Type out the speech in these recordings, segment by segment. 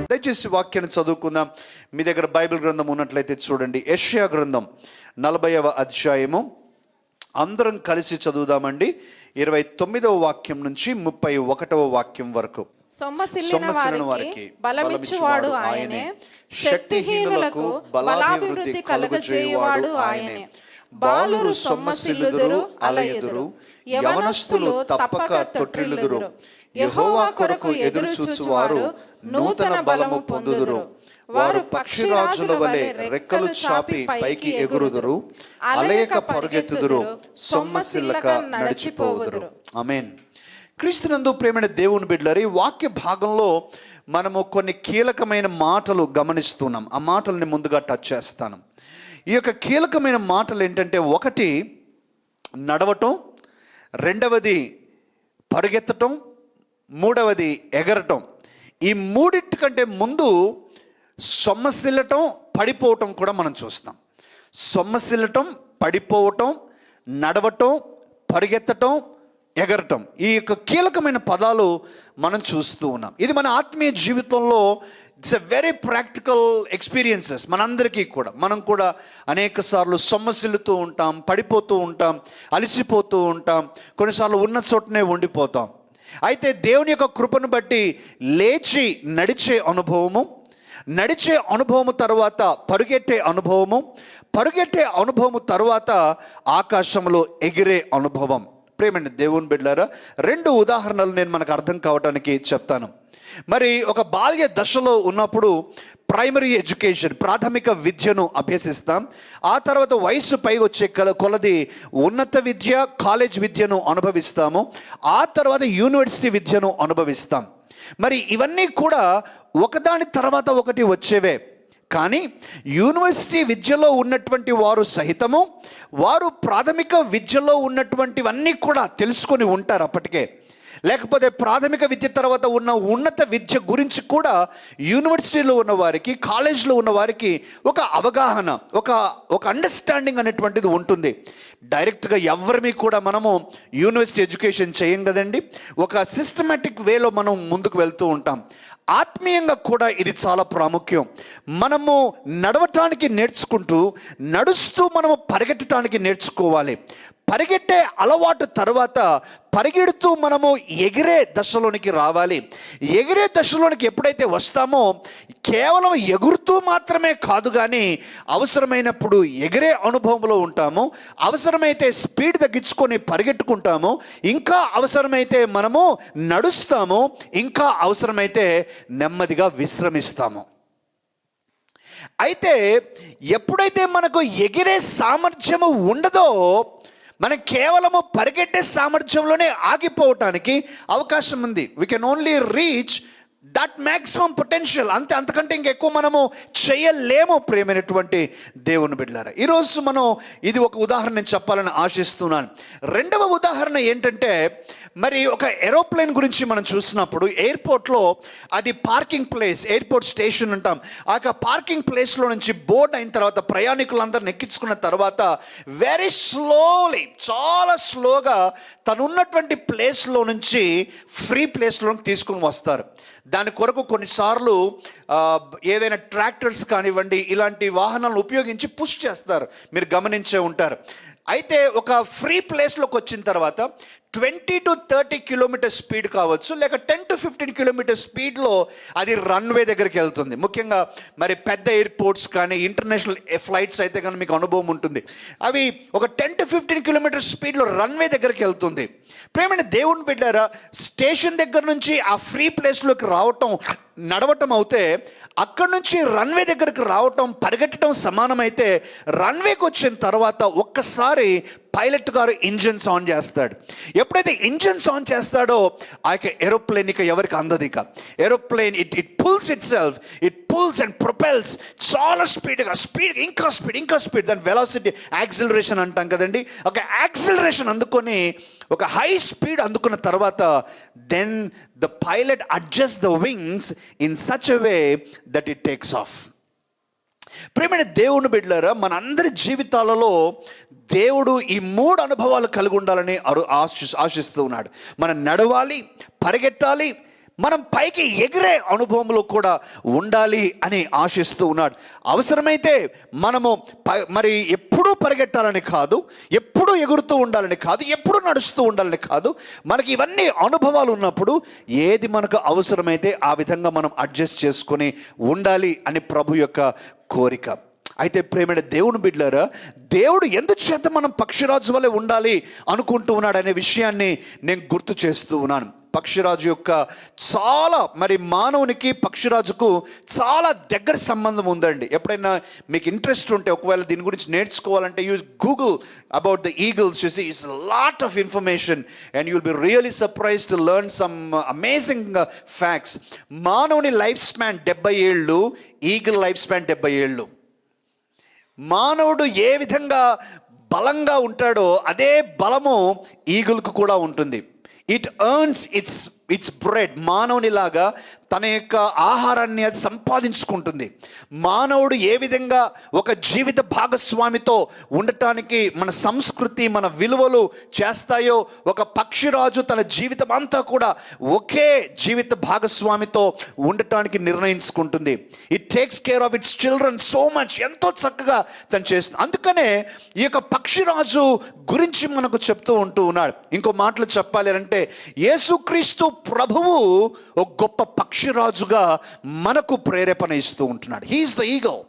దయచేసి వాక్యాన్ని చదువుకుందాం. మీ దగ్గర బైబిల్ గ్రంథం ఉన్నట్లయితే చూడండి, యెషయా గ్రంథం 40వ అధ్యాయము అందరం కలిసి చదువుదామండి. 29వ వాక్యం నుంచి 31వ వాక్యం వరకు. సొమ్మసిల్లిన వారికి బలమిచ్చువాడు ఆయనే, శక్తిహీనులకు బలాభివృద్ధి కలుగజేయువాడు ఆయనే. బాలురు సొమ్మసిల్లుదురు అలయుదురు, యవనస్తులు తప్పక తొట్రిల్లుదురు. యెహోవా కొరకు ఎదురు చూచువారు నూతన బలము పొందుదురు. వారు పక్షిరాజుల వలె రెక్కలు చాపి పైకి ఎగురుదురు, అలయక పరుగెత్తుదురు, సొమ్మసిల్లక నడిచిపోవుదురు. ఆమేన్. క్రీస్తునందు ప్రేమైన దేవుని బిడ్డలారా, ఈ వాక్య భాగంలో మనము కొన్ని కీలకమైన మాటలు గమనిస్తున్నాం. ఆ మాటల్ని ముందుగా టచ్ చేస్తాను. ఈ యొక్క కీలకమైన మాటలు ఏంటంటే, ఒకటి నడవటం, రెండవది పరుగెత్తటం, మూడవది ఎగరటం. ఈ మూడింటికంటే ముందు సొమ్మసిల్లటం, పడిపోవటం కూడా మనం చూస్తాం. సొమ్మసిల్లటం, పడిపోవటం, నడవటం, పరిగెత్తటం, ఎగరటం, ఈ యొక్క కీలకమైన పదాలు మనం చూస్తూ ఉన్నాం. ఇది మన ఆత్మీయ జీవితంలో it's a very practical experiences. మనందరికీ కూడా, మనం కూడా అనేక సార్లు సొమ్మసిల్లుతూ ఉంటాం, పడిపోతూ ఉంటాం, అలసిపోతూ ఉంటాం, కొన్నిసార్లు ఉన్న చోటనే ఉండిపోతాం. అయితే దేవుని యొక్క కృపను బట్టి లేచి నడిచే అనుభవము, నడిచే అనుభవము తర్వాత పరుగెట్టే అనుభవము, పరుగెట్టే అనుభవము తర్వాత ఆకాశంలో ఎగిరే అనుభవం. ప్రేమైన దేవుని బిడ్డలారా, 2 ఉదాహరణలు నేను మనకు అర్థం కావడానికి చెప్తాను. మరి ఒక బాల్య దశలో ఉన్నప్పుడు ప్రైమరీ ఎడ్యుకేషన్, ప్రాథమిక విద్యను అభ్యసిస్తాం. ఆ తర్వాత వయసు పై వచ్చే కొలది ఉన్నత విద్య, కాలేజ్ విద్యను అనుభవిస్తాము. ఆ తర్వాత యూనివర్సిటీ విద్యను అనుభవిస్తాం. మరి ఇవన్నీ కూడా ఒకదాని తర్వాత ఒకటి వచ్చేవే. కానీ యూనివర్సిటీ విద్యలో ఉన్నటువంటి వారు సహితము వారు ప్రాథమిక విద్యలో ఉన్నటువంటివన్నీ కూడా తెలుసుకొని ఉంటారు అప్పటికే. లేకపోతే ప్రాథమిక విద్య తర్వాత ఉన్న ఉన్నత విద్య గురించి కూడా యూనివర్సిటీలో ఉన్న వారికి, కాలేజ్లో ఉన్న వారికి ఒక అవగాహన, ఒక అండర్స్టాండింగ్ అనేటువంటిది ఉంటుంది. డైరెక్ట్గా ఎవరిని కూడా మనము యూనివర్సిటీ ఎడ్యుకేషన్ చేయం కదండి. ఒక సిస్టమేటిక్ వేలో మనం ముందుకు వెళ్తూ ఉంటాం. ఆత్మీయంగా కూడా ఇది చాలా ప్రాముఖ్యం. మనము నడవటానికి నేర్చుకుంటూ, నడుస్తూ మనము పరిగెట్టడానికి నేర్చుకోవాలి. పరిగెట్టే అలవాటు తర్వాత పరిగెడుతూ మనము ఎగిరే దశలోనికి రావాలి. ఎగిరే దశలోనికి ఎప్పుడైతే వస్తామో కేవలం ఎగురుతూ మాత్రమే కాదు, కానీ అవసరమైనప్పుడు ఎగిరే అనుభవంలో ఉంటాము. అవసరమైతే స్పీడ్ తగ్గించుకొని పరిగెట్టుకుంటాము. ఇంకా అవసరమైతే మనము నడుస్తాము. ఇంకా అవసరమైతే నెమ్మదిగా విశ్రమిస్తాము. అయితే ఎప్పుడైతే మనకు ఎగిరే సామర్థ్యము ఉండదో, మనం కేవలము పరిగెట్టే సామర్థ్యంలోనే ఆగిపోవటానికి అవకాశం ఉంది. We can only reach that maximum potential. అంతకంటే ఇంకెక్కువ మనము చేయలేము. ప్రియమైనటువంటి దేవుని బిడ్డలారా, ఈరోజు మనం ఇది ఒక ఉదాహరణ నేను చెప్పాలని ఆశిస్తున్నాను. రెండవ ఉదాహరణ ఏంటంటే, మరి ఒక ఏరోప్లేన్ గురించి మనం చూసినప్పుడు ఎయిర్పోర్ట్లో అది పార్కింగ్ ప్లేస్, ఎయిర్పోర్ట్ స్టేషన్ అంటాం. ఆ పార్కింగ్ ప్లేస్లో నుంచి బోర్డ్ అయిన తర్వాత ప్రయాణికులందరిని ఎక్కించుకున్న తర్వాత వెరీ స్లోలీ, చాలా స్లోగా తనున్నటువంటి ప్లేస్లో నుంచి ఫ్రీ ప్లేస్లోకి తీసుకుని వస్తారు. దాని కొరకు కొన్నిసార్లు ఏదైనా ట్రాక్టర్స్ కానివ్వండి, ఇలాంటి వాహనాలను ఉపయోగించి పుష్ చేస్తారు. మీరు గమనించే ఉంటారు. అయితే ఒక ఫ్రీ ప్లేస్లోకి వచ్చిన తర్వాత 20 to 30 కిలోమీటర్ స్పీడ్ కావచ్చు, లేక 10 to 15 కిలోమీటర్ స్పీడ్లో అది రన్వే దగ్గరికి వెళ్తుంది. ముఖ్యంగా మరి పెద్ద ఎయిర్పోర్ట్స్ కానీ ఇంటర్నేషనల్ ఫ్లైట్స్ అయితే కానీ మీకు అనుభవం ఉంటుంది. అవి ఒక 10 to 15 కిలోమీటర్ స్పీడ్లో రన్వే దగ్గరికి వెళ్తుంది. ప్రేమైన దేవుని బిడ్డారా, స్టేషన్ దగ్గర నుంచి ఆ ఫ్రీ ప్లేస్లోకి రావటం, నడవటం అవుతే, అక్కడి నుంచి రన్వే దగ్గరికి రావటం, పరిగెట్టడం సమానమైతే, రన్వేకి వచ్చిన తర్వాత ఒక్కసారి పైలట్ గారు ఇంజిన్స్ ఆన్ చేస్తాడు. ఎప్పుడైతే ఇంజిన్స్ ఆన్ చేస్తాడో ఆ యొక్క ఏరోప్లేన్ ఇక ఎవరికి అందదు. ఇక aeroplane it pulls itself, it pulls and propels చాలా స్పీడ్గా, ఇంకా స్పీడ్. దాని వెలాసిటీ యాక్సిలరేషన్ అంటాం కదండి. ఒక యాక్సిలరేషన్ అందుకొని ఒక హై స్పీడ్ అందుకున్న తర్వాత then the pilot adjust the wings in such a way that it takes off. ప్రియమైన దేవుని బిడ్డలారా, మనందరి జీవితాలలో దేవుడు ఈ 3 అనుభవాలు కలిగి ఉండాలని ఆశిస్తూ ఉన్నాడు. మనం నడవాలి, పరిగెత్తాలి, మనం పైకి ఎగిరే అనుభవంలో కూడా ఉండాలి అని ఆశిస్తూ ఉన్నాడు. అవసరమైతే మనము మరి ఎప్పుడూ పరిగెట్టాలని కాదు, ఎప్పుడూ ఎగురుతూ ఉండాలని కాదు, ఎప్పుడూ నడుస్తూ ఉండాలని కాదు. మనకి ఇవన్నీ అనుభవాలు ఉన్నప్పుడు ఏది మనకు అవసరమైతే ఆ విధంగా మనం అడ్జస్ట్ చేసుకొని ఉండాలి అని ప్రభు యొక్క కోరిక. అయితే ప్రేమైన దేవుని బిడ్డలారా, దేవుడు ఎందుచేత మనం పక్షిరాజు వలె ఉండాలి అనుకుంటూ ఉన్నాడు అనే విషయాన్ని నేను గుర్తు చేస్తూ ఉన్నాను. పక్షిరాజు యొక్క చాలా మరి మానవునికి పక్షిరాజుకు చాలా దగ్గర సంబంధం ఉందండి. ఎప్పుడైనా మీకు ఇంట్రెస్ట్ ఉంటే, ఒకవేళ దీని గురించి నేర్చుకోవాలంటే, you Google about the eagles. You see it's lot of information and you will be really surprised to learn some amazing facts. మానవుని లైఫ్ స్పాన్ 70 ఏళ్ళు, ఈగల్ లైఫ్ స్పాన్ 70 ఏళ్ళు. మానవుడు ఏ విధంగా బలంగా ఉంటాడో అదే బలము ఈగల్కు కూడా ఉంటుంది. It earns its bread. మానవునిలాగా తన యొక్క ఆహారాన్ని అది సంపాదించుకుంటుంది. మానవుడు ఏ విధంగా ఒక జీవిత భాగస్వామితో ఉండటానికి మన సంస్కృతి, మన విలువలు చేస్తాయో, ఒక పక్షిరాజు తన జీవితం అంతా కూడా ఒకే జీవిత భాగస్వామితో ఉండటానికి నిర్ణయించుకుంటుంది. It takes care of its children so much. ఎంతో చక్కగా తను చేస్తుంది. అందుకనే ఈ యొక్క పక్షిరాజు గురించి మనకు చెప్తూ ఉంటూ ఉన్నాడు. ఇంకో మాటలు చెప్పాలి అంటే, యేసుక్రీస్తు ప్రభువు ఒక గొప్ప పక్షిరాజుగా మనకు ప్రేరేపణ ఇస్తూ ఉంటున్నాడు. హీఈస్ ద ఈగల్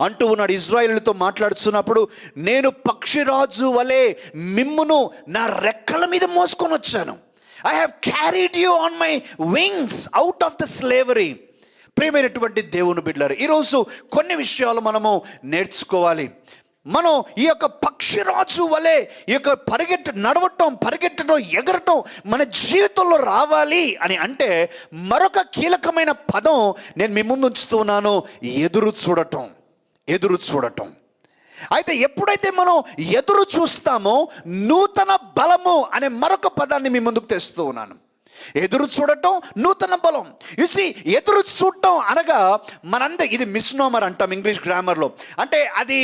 అంటూ ఉన్నాడు. ఇజ్రాయేలుతో మాట్లాడుతున్నప్పుడు, నేను పక్షిరాజు వలె మిమ్మును నా రెక్కల మీద మోసుకొని వచ్చాను. I have carried you on my wings out of the slavery. ప్రియమైనటువంటి దేవుని బిడ్డలారా, ఈరోజు కొన్ని విషయాలు మనము నేర్చుకోవాలి. మనం ఈ యొక్క పక్షిరాజు వలె ఈ యొక్క పరిగెట్టడం, ఎగరటం మన జీవితంలో రావాలి అని అంటే, మరొక కీలకమైన పదం నేను మీ ముందు ఉంచుతున్నాను: ఎదురు చూడటం. అయితే ఎప్పుడైతే మనం ఎదురు చూస్తామో, నూతన బలము అనే మరొక పదాన్ని మీ ముందుకు తెస్తూ ఉన్నాను. ఎదురు చూడటం, నూతన బలం. చూసి ఎదురు చూడటం అనగా ఇది మిస్నోమర్ అంటాం ఇంగ్లీష్ గ్రామర్లో. అంటే అది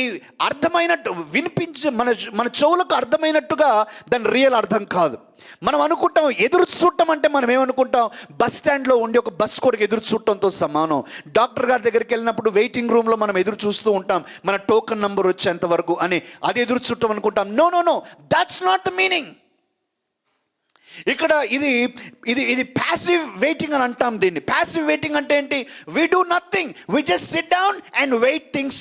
అర్థమైనట్టు వినిపించి మన చెవులకు అర్థమైనట్టుగా దాని రియల్ అర్థం కాదు. మనం అనుకుంటాం ఎదురు చూడటం అంటే, మనం ఏమనుకుంటాం, బస్ స్టాండ్లో ఉండి ఒక బస్ కొరకు ఎదురు చూడటంతో సమానం. డాక్టర్ గారి దగ్గరికి వెళ్ళినప్పుడు వెయిటింగ్ రూమ్లో మనం ఎదురు చూస్తూ ఉంటాం, మన టోకన్ నంబర్ వచ్చేంత వరకు అని. అది ఎదురు చూడటం అనుకుంటాం. No, that's not the meaning. ఇక్కడ ఇది ప్యాసివ్ వెయిటింగ్ అని అంటాం దీన్ని. ప్యాసివ్ వెయిటింగ్ అంటే ఏంటి? We do nothing, we just sit down and wait things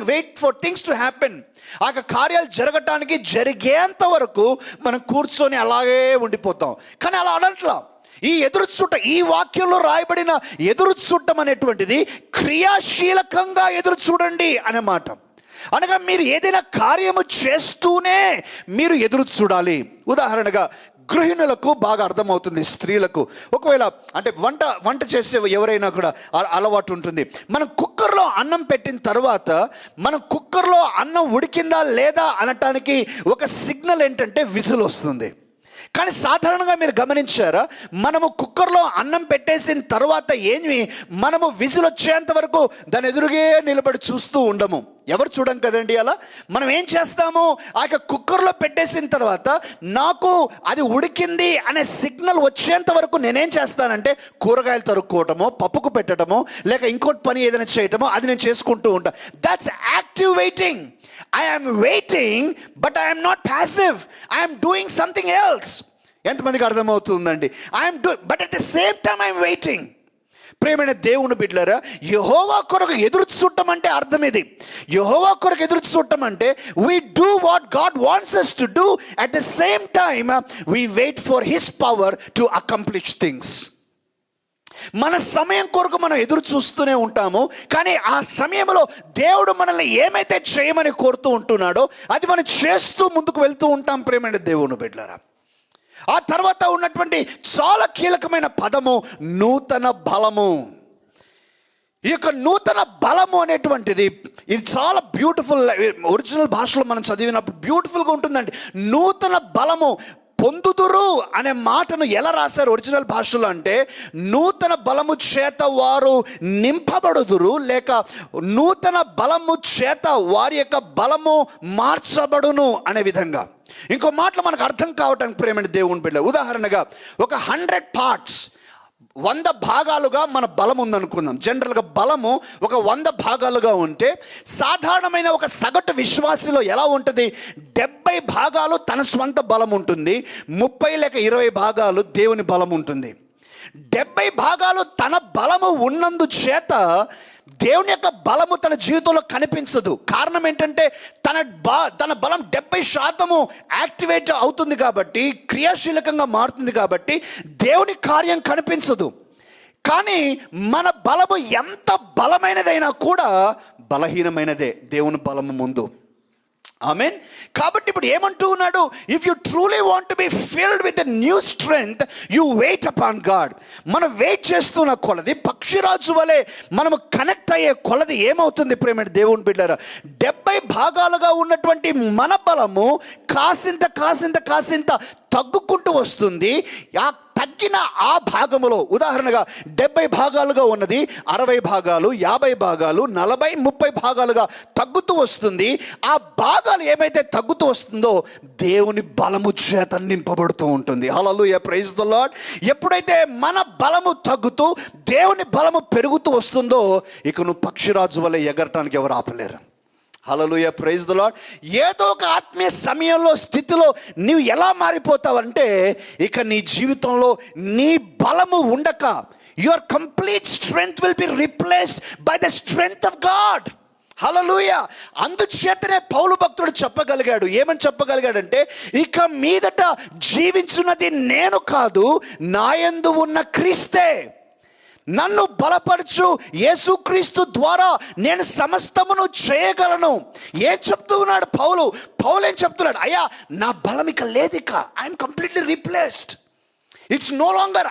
wait for things to happen. ఆ కార్యాలు జరగటానికి జరిగేంత వరకు మనం కూర్చొని అలాగే ఉండిపోతాం. కానీ అలా అనట్లా. ఈ ఎదురు చూడటం, ఈ వాక్యంలో రాయబడిన ఎదురు చూడటం అనేటువంటిది క్రియాశీలకంగా ఎదురు చూడండి అనే మాట. అనగా మీరు ఏదైనా కార్యము చేస్తూనే మీరు ఎదురు చూడాలి. ఉదాహరణగా గృహిణులకు బాగా అర్థమవుతుంది, స్త్రీలకు. ఒకవేళ అంటే వంట చేసే ఎవరైనా కూడా అలవాటు ఉంటుంది. మనం కుక్కర్లో అన్నం పెట్టిన తర్వాత, మనం కుక్కర్లో అన్నం ఉడికిందా లేదా అనటానికి ఒక సిగ్నల్ ఏంటంటే విజిల్ వస్తుంది. కానీ సాధారణంగా మీరు గమనించారా, మనము కుక్కర్లో అన్నం పెట్టేసిన తర్వాత మనము విజిల్ వచ్చేంత వరకు దాని ఎదురుగే నిలబడి చూస్తూ ఉండము. ఎవరు చూడం కదండి. అలా మనం ఏం చేస్తాము, ఆ యొక్క కుక్కర్లో పెట్టేసిన తర్వాత నాకు అది ఉడికింది అనే సిగ్నల్ వచ్చేంత వరకు నేనేం చేస్తానంటే, కూరగాయలు తరుక్కోవటమో, పప్పుకు పెట్టడమో, లేక ఇంకోటి పని ఏదైనా చేయటమో అది నేను చేసుకుంటూ ఉంటాను. That's active waiting. I am waiting, but I am not passive. I am doing something else. ఎంతమందికి అర్థమవుతుందండి? but at the same time I am waiting. ప్రియమైన దేవుని బిడ్డలారా, యెహోవా కొరకు ఎదురు చూడటం అంటే అర్థం ఇది. యెహోవా కొరకు ఎదురు చూడటం అంటే we do what God wants us to do, at the same time we wait for his power to accomplish things. మన సమయం కొరకు మనం ఎదురు చూస్తూనే ఉంటాము. కానీ ఆ సమయంలో దేవుడు మనల్ని ఏమైతే చేయమని కోరుతూ ఉంటున్నాడో అది మనం చేస్తూ ముందుకు వెళ్తూ ఉంటాం. ప్రియమైన దేవుని బిడ్డలారా, ఆ తర్వాత ఉన్నటువంటి చాలా కీలకమైన పదము నూతన బలము. ఈ యొక్క నూతన బలము అనేటువంటిది ఇది చాలా బ్యూటిఫుల్. ఒరిజినల్ భాషలో మనం చదివినప్పుడు బ్యూటిఫుల్గా ఉంటుందండి. నూతన బలము పొందుదురు అనే మాటను ఎలా రాశారు ఒరిజినల్ భాషలో అంటే, నూతన బలము చేత వారు నింపబడుదురు, లేక నూతన బలము చేత వారి యొక్క బలము మార్చబడును అనే విధంగా. ఇంకో మాటలు మనకు అర్థం కావటానికి ప్రేమైన దేవుని బిడ్డ, ఉదాహరణగా ఒక 100 parts 100 భాగాలుగా మన బలం ఉందనుకుందాం. జనరల్గా బలము ఒక 100 భాగాలుగా ఉంటే, సాధారణమైన ఒక సగటు విశ్వాసిలో ఎలా ఉంటుంది, 70 భాగాలు తన స్వంత బలం ఉంటుంది, 30 లేక 20 భాగాలు దేవుని బలం ఉంటుంది. 70 భాగాలు తన బలము ఉన్నందు చేత దేవుని యొక్క బలము తన జీవితంలో కనిపించదు. కారణం ఏంటంటే తన బలం 70% యాక్టివేట్ అవుతుంది కాబట్టి, క్రియాశీలకంగా మారుతుంది కాబట్టి దేవుని కార్యం కనిపించదు. కానీ మన బలము ఎంత బలమైనదైనా కూడా బలహీనమైనదే దేవుని బలము ముందు. ఆమేన్. కాబట్టి ఇప్పుడు ఏమంటూ ఉన్నాడు, if you truly want to be filled with new strength, you wait upon God. మనం వెయిట్ చేస్తున్న కొలది, పక్షిరాజు వలె మనము కనెక్ట్ అయ్యే కొలది ఏమవుతుంది ప్రేమ దేవుని బిడ్డలారా, 70 భాగాలుగా ఉన్నటువంటి మన బలము కాసింత కాసింత కాసింత తగ్గుకుంటూ వస్తుంది. ఆ తగ్గిన ఆ భాగములో, ఉదాహరణగా 70 భాగాలుగా ఉన్నది 60 భాగాలు, 50 భాగాలు, 40, 30 భాగాలుగా తగ్గుతూ వస్తుంది. ఆ భాగాలు ఏమైతే తగ్గుతూ వస్తుందో దేవుని బలము చేత నింపబడుతూ ఉంటుంది. హల్లెలూయా, ప్రైజ్ ది లార్డ్. ఎప్పుడైతే మన బలము తగ్గుతూ దేవుని బలము పెరుగుతూ వస్తుందో, ఇక నువ్వు పక్షిరాజు వల్ల ఎగరటానికి ఎవరు ఆపలేరు. హల్లెలూయా, ప్రైజ్ ది లార్డ్. ఏదో ఒక ఆత్మీయ సమయంలో, స్థితిలో నీవు ఎలా మారిపోతావంటే, ఇక నీ జీవితంలో నీ బలము ఉండక, your complete strength will be replaced by the strength of God. Hallelujah. అందుచేతనే పౌలు భక్తుడు చెప్పగలిగాడు, ఏమని చెప్పగలిగాడంటే, ఇక మీదట జీవించున్నది నేను కాదు, నాయందు ఉన్న క్రీస్తే నన్ను బలపరచు యేసుక్రీస్తు ద్వారా నేను సమస్తమును చేయగలను. ఏం చెప్తూ ఉన్నాడు పౌలు? పౌలు ఏం చెప్తున్నాడు? అయ్యా, నా బలం ఇక లేదు, ఇక I'm completely replaced. It's no longer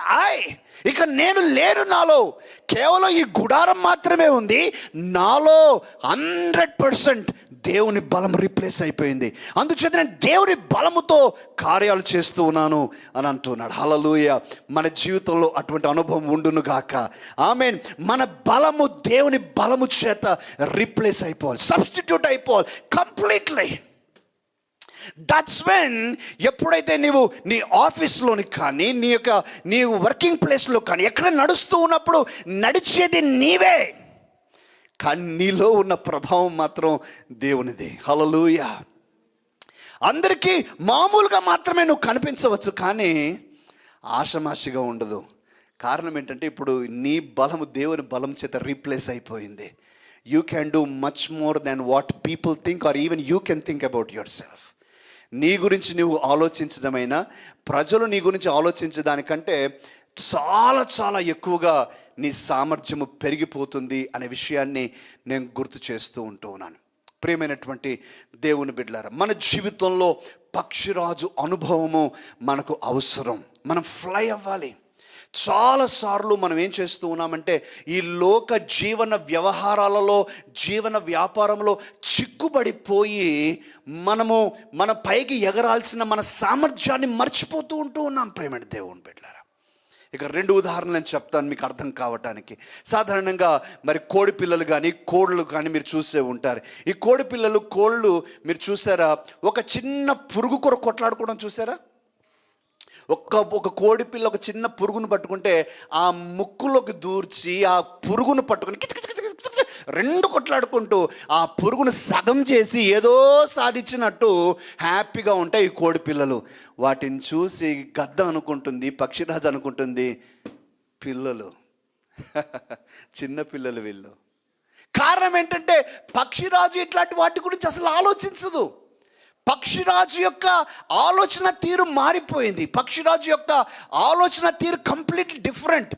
ఇక నేను లేను నాలో, కేవలం ఈ గుడారం మాత్రమే ఉంది. నాలో 100% దేవుని బలం రీప్లేస్ అయిపోయింది. అందుచేత నేను దేవుని బలముతో కార్యాలు చేస్తూ ఉన్నాను అని అంటున్నాడు. హల్లెలూయా. మన జీవితంలో అటువంటి అనుభవం ఉండును గాక. ఆమేన్. మన బలము దేవుని బలము చేత రీప్లేస్ అయిపోవాలి, సబ్స్టిట్యూట్ అయిపోవాలి కంప్లీట్లీ. దట్స్ వెన్, ఎప్పుడైతే నీవు నీ ఆఫీస్లోని కానీ, నీ వర్కింగ్ ప్లేస్లో కానీ ఎక్కడ నడుస్తూ ఉన్నప్పుడు నడిచేది నీవే, కానీ నీలో ఉన్న ప్రభావం మాత్రం దేవునిది. హల్లెలూయా. అందరికీ మామూలుగా మాత్రమే నువ్వు కనిపించవచ్చు, కానీ ఆషమాషిగా ఉండదు. కారణం ఏంటంటే, ఇప్పుడు నీ బలము దేవుని బలం చేత రీప్లేస్ అయిపోయింది. You can do much more than what people think, or even you can think about yourself. నీ గురించి నువ్వు ఆలోచించడమైనా, ప్రజలు నీ గురించి ఆలోచించడానికంటే చాలా చాలా ఎక్కువగా నీ సామర్థ్యము పెరిగిపోతుంది అనే విషయాన్ని నేను గుర్తు చేస్తూ ఉంటూ ఉన్నాను. ప్రియమైనటువంటి దేవుని బిడ్డలారా, మన జీవితంలో పక్షిరాజు అనుభవము మనకు అవసరం. మనం ఫ్లై అవ్వాలి. చాలాసార్లు మనం ఏం చేస్తూ ఉన్నామంటే, ఈ లోక జీవన వ్యవహారాలలో, జీవన వ్యాపారంలో చిక్కుబడిపోయి మన పైకి ఎగరాల్సిన మన సామర్థ్యాన్ని మర్చిపోతూ ఉంటూ ఉన్నాం ప్రేమ దేవుని బిడ్డలారా. ఇక 2 ఉదాహరణలు నేను చెప్తాను మీకు అర్థం కావటానికి. సాధారణంగా మరి కోడి పిల్లలు కానీ, కోళ్ళు కానీ మీరు చూసే ఉంటారు. ఈ కోడి పిల్లలు, కోళ్ళు మీరు చూసారా, ఒక చిన్న పురుగు కొరకు కొట్లాడుకోవడం చూసారా? ఒక కోడి పిల్ల ఒక చిన్న పురుగును పట్టుకుంటే ఆ ముక్కులోకి దూర్చి ఆ పురుగును పట్టుకుని రెండు కొట్లాడుకుంటూ ఆ పురుగును సగం చేసి ఏదో సాధించినట్టు హ్యాపీగా ఉంటాయి ఈ కోడి పిల్లలు. వాటిని చూసి గద్ద అనుకుంటుంది, పక్షిరాజు అనుకుంటుంది, పిల్లలు చిన్న పిల్లలు వీళ్ళు. కారణం ఏంటంటే, పక్షిరాజు ఇట్లాంటి వాటి గురించి అసలు ఆలోచించదు. పక్షిరాజు యొక్క ఆలోచన తీరు మారిపోయింది. పక్షిరాజు యొక్క ఆలోచన తీరు కంప్లీట్లీ డిఫరెంట్.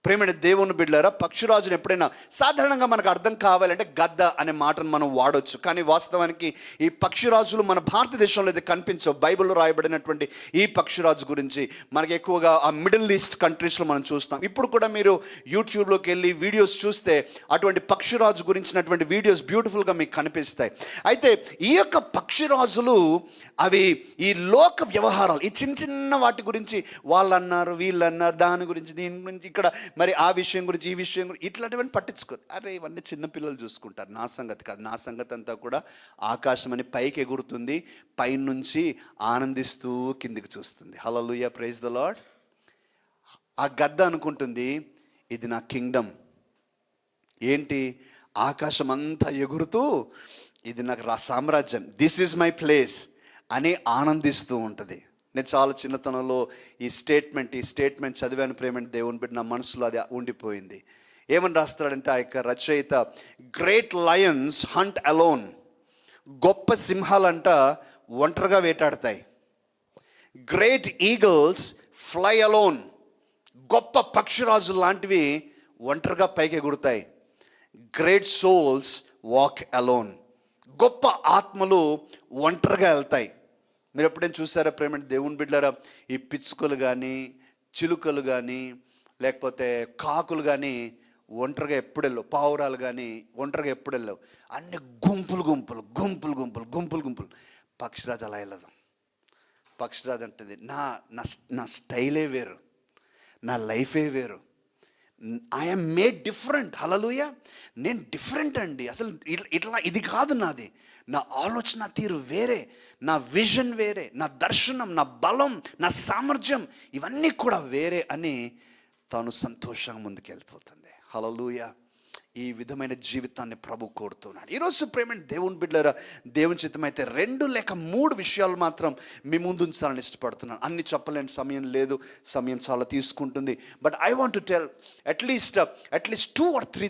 ప్రేమైన దేవుని బిడ్డలారా, పక్షిరాజును ఎప్పుడైనా సాధారణంగా మనకు అర్థం కావాలంటే గద్ద అనే మాటను మనం వాడొచ్చు. కానీ వాస్తవానికి ఈ పక్షిరాజులు మన భారతదేశంలో అయితే కనిపించవు. బైబిల్లో రాయబడినటువంటి ఈ పక్షిరాజు గురించి మనకి ఎక్కువగా ఆ మిడిల్ ఈస్ట్ కంట్రీస్లో మనం చూస్తాం. ఇప్పుడు కూడా మీరు యూట్యూబ్లోకి వెళ్ళి వీడియోస్ చూస్తే అటువంటి పక్షిరాజు గురించినటువంటి వీడియోస్ బ్యూటిఫుల్గా మీకు కనిపిస్తాయి. అయితే ఈ యొక్క పక్షిరాజులు అవి ఈ లోక వ్యవహారాలు, ఈ చిన్న చిన్న వాటి గురించి వాళ్ళు అన్నారు, వీళ్ళు అన్నారు, దాని గురించి, దీని గురించి, ఇక్కడ మరి ఆ విషయం గురించి, ఈ విషయం గురించి, ఇట్లాంటివన్నీ పట్టించుకోదు. అరే ఇవన్నీ చిన్నపిల్లలు చూసుకుంటారు, నా సంగతి కాదు. నా సంగతి అంతా కూడా ఆకాశం అని పైకి ఎగురుతుంది, పైనుంచి ఆనందిస్తూ కిందికి చూస్తుంది. హల్లెలూయా, ప్రైజ్ ద లార్డ్. ఆ గద్ద అనుకుంటుంది ఇది నా కింగ్డమ్. ఏంటి? ఆకాశం అంతా ఎగురుతూ ఇది నాకు సామ్రాజ్యం, దిస్ ఈజ్ మై ప్లేస్ అని ఆనందిస్తూ ఉంటుంది. నేను చాలా చిన్నతనంలో ఈ స్టేట్మెంట్ చదివాను. ప్రేమ దేవుని బిడ్డ, నా మనసులో అది ఉండిపోయింది. ఏమని రాస్తాడంటే ఆ యొక్క రచయిత, గ్రేట్ లయన్స్ హంట్ అలోన్. గొప్ప సింహాలంట ఒంటరిగా వేటాడతాయి. Great eagles fly alone. గొప్ప పక్షిరాజులు లాంటివి ఒంటరిగా పైకి ఎగురుతాయి. Great souls walk alone. గొప్ప ఆత్మలు ఒంటరిగా వెళ్తాయి. మీరు ఎప్పుడైనా చూసారా ప్రేమ దేవుని బిడ్డలారా? ఈ పిచ్చుకలు కానీ, చిలుకలు కానీ, లేకపోతే కాకులు కానీ ఒంటరిగా ఎప్పుడు వెళ్ళవు. పావురాలు కానీ ఒంటరిగా ఎప్పుడు వెళ్ళవు. అన్ని గుంపులు. పక్షిరాజు అలా వెళ్ళదు. పక్షిరాజు అంటుంది నా స్టైలే వేరు, నా లైఫే వేరు, ఐఎమ్ మేడ్ డిఫరెంట్. హల్లెలూయా, నేను డిఫరెంట్ అండి. అసలు ఇట్లా ఇది కాదు నాది. నా ఆలోచన తీరు వేరే, నా విజన్ వేరే, నా దర్శనం, నా బలం, నా సామర్థ్యం ఇవన్నీ కూడా వేరే అని తాను సంతోషంగా ముందుకెళ్ళిపోతుంది. హల్లెలూయా. ఈ విధమైన జీవితాన్ని ప్రభు కోరుతున్నాడు. ఈరోజు ప్రేమ దేవుని బిడ్డలారా, దేవుని చిత్తమైతే 2 లేక 3 విషయాలు మాత్రం మీ ముందు ఉంచాలని ఇష్టపడుతున్నాను. అన్ని చెప్పలేని సమయం లేదు, సమయం చాలా తీసుకుంటుంది. But I want to tell at least 2 or 3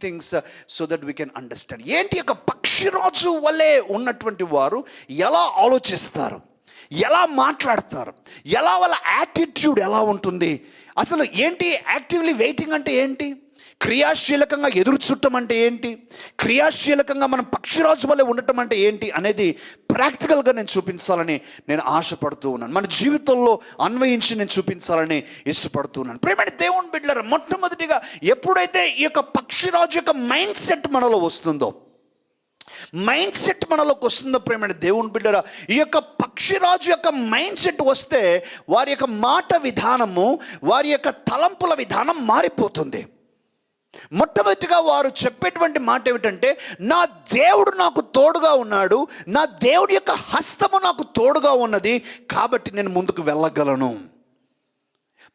things so that we can understand. ఏంటి యొక్క పక్షిరాజు వలె ఉన్నటువంటి వారు ఎలా ఆలోచిస్తారు, ఎలా మాట్లాడతారు, ఎలా వాళ్ళ యాటిట్యూడ్ ఎలా ఉంటుంది, అసలు ఏంటి యాక్టివ్లీ వెయిటింగ్ అంటే ఏంటి, క్రియాశీలకంగా ఎదురు చూడటం అంటే ఏంటి, క్రియాశీలకంగా మనం పక్షిరాజు వల్ల ఉండటం అంటే ఏంటి అనేది ప్రాక్టికల్గా నేను చూపించాలని నేను ఆశపడుతూ ఉన్నాను. మన జీవితంలో అన్వయించి నేను చూపించాలని ఇష్టపడుతున్నాను. ప్రేమైన దేవుని బిడ్డలారా, మొట్టమొదటిగా ఎప్పుడైతే ఈ యొక్క పక్షిరాజు యొక్క మైండ్ సెట్ మనలోకి వస్తుందో ప్రేమైన దేవుని బిడ్డలారా, ఈ యొక్క పక్షిరాజు యొక్క మైండ్ సెట్ వస్తే వారి యొక్క మాట విధానము, వారి యొక్క తలంపుల విధానం మారిపోతుంది. మొట్టమొదటిగా వారు చెప్పేటువంటి మాట ఏమిటంటే, నా దేవుడు నాకు తోడుగా ఉన్నాడు, నా దేవుడి యొక్క హస్తము నాకు తోడుగా ఉన్నది, కాబట్టి నేను ముందుకు వెళ్ళగలను.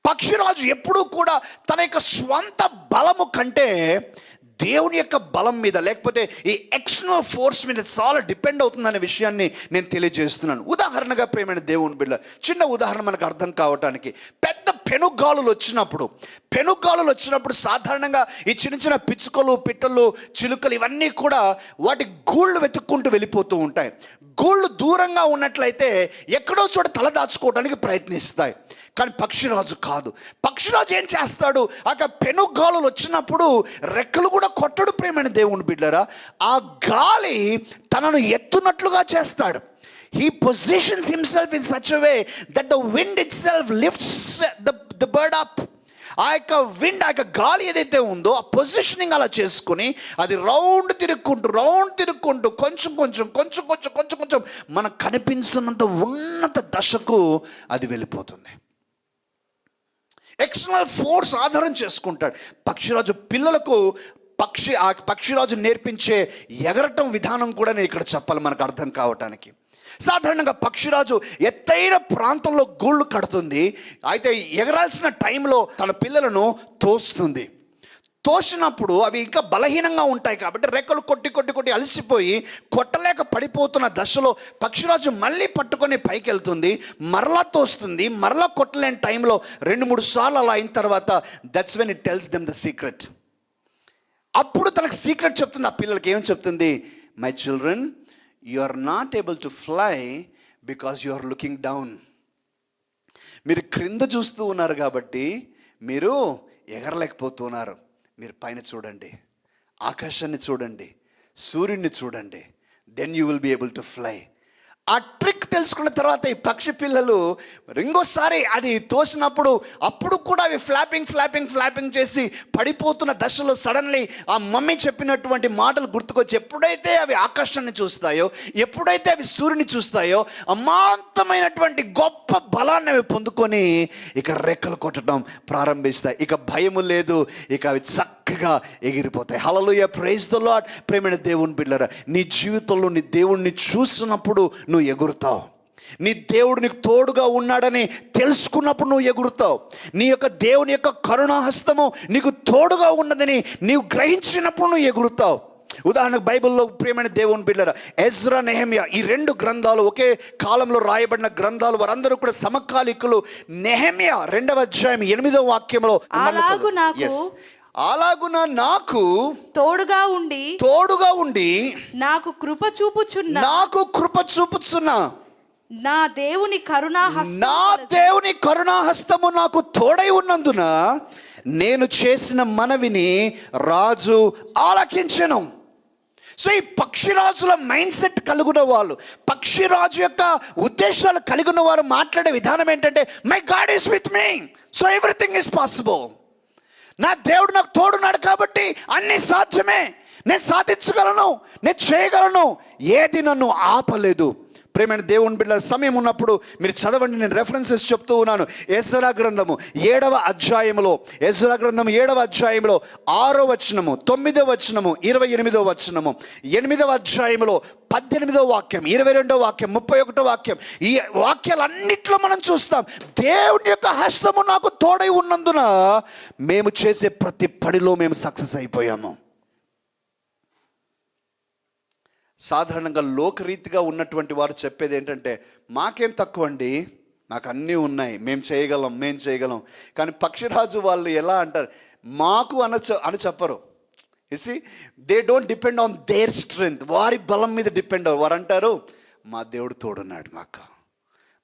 పక్షిరాజు ఎప్పుడూ కూడా తన యొక్క స్వంత బలము కంటే దేవుని యొక్క బలం మీద, లేకపోతే ఈ ఎక్స్టర్నల్ ఫోర్స్ మీద చాలా డిపెండ్ అవుతుందనే విషయాన్ని నేను తెలియజేస్తున్నాను. ఉదాహరణగా ప్రేమైన దేవుని బిడ్డ, చిన్న ఉదాహరణ మనకు అర్థం కావటానికి, పెద్ద పెనుగాలులు వచ్చినప్పుడు సాధారణంగా ఈ చిన్న పిచ్చుకలు, పిట్టలు, చిలుకలు ఇవన్నీ కూడా వాటి గూళ్ళు వెతుక్కుంటూ వెళ్ళిపోతూ ఉంటాయి. గూళ్ళు దూరంగా ఉన్నట్లయితే ఎక్కడో చోట తల దాచుకోవడానికి ప్రయత్నిస్తాయి. కానీ పక్షిరాజు కాదు. పక్షిరాజు ఏం చేస్తాడు, ఆ పెనుగాలులు వచ్చినప్పుడు రెక్కలు కూడా కొట్టడు. ప్రేమైన దేవుని బిడ్డలారా, ఆ గాలి తనను ఎత్తునట్లుగా చేస్తాడు. He positions himself in such a way that the wind itself lifts the bird up. ఆ యొక్క విండ్, ఆ యొక్క గాలి ఏదైతే ఉందో ఆ పొజిషనింగ్ అలా చేసుకుని అది రౌండ్ తిరుక్కుంటూ కొంచెం మనకు కనిపించినంత ఉన్నత దశకు అది వెళ్ళిపోతుంది. ఎక్స్టర్నల్ ఫోర్స్ ఆధారం చేసుకుంటాడు. పక్షిరాజు పిల్లలకు పక్షిరాజు నేర్పించే ఎగరటం విధానం కూడా నేను ఇక్కడ చెప్పాలి మనకు అర్థం కావటానికి. సాధారణంగా పక్షిరాజు ఎత్తైన ప్రాంతంలో గూళ్ళు కడుతుంది. అయితే ఎగరాల్సిన టైంలో తన పిల్లలను తోసినప్పుడు అవి ఇంకా బలహీనంగా ఉంటాయి కాబట్టి రెక్కలు కొట్టి అలసిపోయి కొట్టలేక పడిపోతున్న దశలో పక్షిరాజు మళ్ళీ పట్టుకొని పైకి వెళ్తుంది, మరలా తోస్తుంది, మరలా కొట్టలేని టైంలో 2-3 సార్లు అలా అయిన తర్వాత that's when it tells them the secret. అప్పుడు తనకు సీక్రెట్ చెప్తుంది. ఆ పిల్లలకి ఏం చెప్తుంది, my children, you are not able to fly because you are looking down. మీరు క్రింద చూస్తూ ఉన్నారు కాబట్టి మీరు ఎగరలేకపోతున్నారు. మీరు పైన చూడండి, ఆకాశాన్ని చూడండి, సూర్యుడిని చూడండి, then you will be able to fly. ఆ ట్రిక్ తెలుసుకున్న తర్వాత ఈ పక్షి పిల్లలు ఇంకోసారి అది తోసినప్పుడు అప్పుడు కూడా అవి ఫ్లాపింగ్ చేసి పడిపోతున్న దశలో సడన్లీ ఆ మమ్మీ చెప్పినటువంటి మాటలు గుర్తుకొచ్చి ఎప్పుడైతే అవి ఆకాశాన్ని చూస్తాయో, ఎప్పుడైతే అవి సూర్యుని చూస్తాయో, అమాంతమైనటువంటి గొప్ప బలాన్ని అవి పొందుకొని ఇక రెక్కలు కొట్టడం ప్రారంభిస్తాయి. ఇక భయము లేదు, ఇక అవి చక్కగా ఎగిరిపోతాయి. హల్లెలూయా, ప్రైజ్ ది లార్డ్. ప్రేమైన దేవుని బిడ్డలారా, నీ జీవితంలో నీ దేవుణ్ణి చూసినప్పుడు నువ్వు ఎగురుతావు. నీ దేవుడు నీకు తోడుగా ఉన్నాడని తెలుసుకున్నప్పుడు నువ్వు ఎగురుతావు. నీ యొక్క దేవుని యొక్క కరుణాహస్తము నీకు తోడుగా ఉన్నదని నీవు గ్రహించినప్పుడు నువ్వు ఎగురుతావు. ఉదాహరణకు బైబిల్లో ప్రియమైన దేవుని బిడ్డలారా, ఎజ్రా, నెహెమ్యా ఈ 2 గ్రంథాలు ఒకే కాలంలో రాయబడిన గ్రంథాలు. వారందరూ కూడా సమకాలికులు. నెహెమ్యా 2వ అధ్యాయం 8వ వాక్యంలో, అలాగున నాకు తోడుగా ఉండి నాకు కృప చూపుచున్న నా దేవుని కరుణాహస్తము నాకు తోడై ఉన్నందున నేను చేసిన మనవిని రాజు ఆలకించెను. సో ఈ పక్షిరాజుల మైండ్ సెట్ కలిగిన వాళ్ళు, పక్షిరాజు యొక్క ఉద్దేశాలు కలిగిన వారు మాట్లాడే విధానం ఏంటంటే, my God is with me, so everything is possible. నా దేవుడు నాకు తోడున్నాడు కాబట్టి అన్నీ సాధ్యమే, నేను సాధించగలను, నేను చేయగలను, ఏది నన్ను ఆపలేదు. ప్రేమైన దేవుని బిడ్డల, సమయం ఉన్నప్పుడు మీరు చదవండి, నేను రెఫరెన్సెస్ చెప్తూ ఉన్నాను. ఎజ్రా గ్రంథము 7వ అధ్యాయంలో 7వ అధ్యాయంలో 6వ వచనము, 9వ వచనము, 28వ వచనము, 8వ అధ్యాయంలో 18వ వాక్యం, 22వ వాక్యం, 31వ వాక్యం, ఈ వాక్యాలన్నిట్లో మనం చూస్తాం దేవుని యొక్క హస్తము నాకు తోడై ఉన్నందున మేము చేసే ప్రతి పనిలో మేము సక్సెస్ అయిపోయాము. సాధారణంగా లోకరీతిగా ఉన్నటువంటి వారు చెప్పేది ఏంటంటే, మాకేం తక్కువ అండి, మాకు అన్నీ ఉన్నాయి, మేము చేయగలం. కానీ పక్షిరాజు వాళ్ళు ఎలా అంటారు, మాకు అని చెప్పరు. ఇసి they don't depend on their strength, వారి బలం మీద డిపెండ్ అవ్వరు. వారు అంటారు, మా దేవుడు తోడున్నాడు,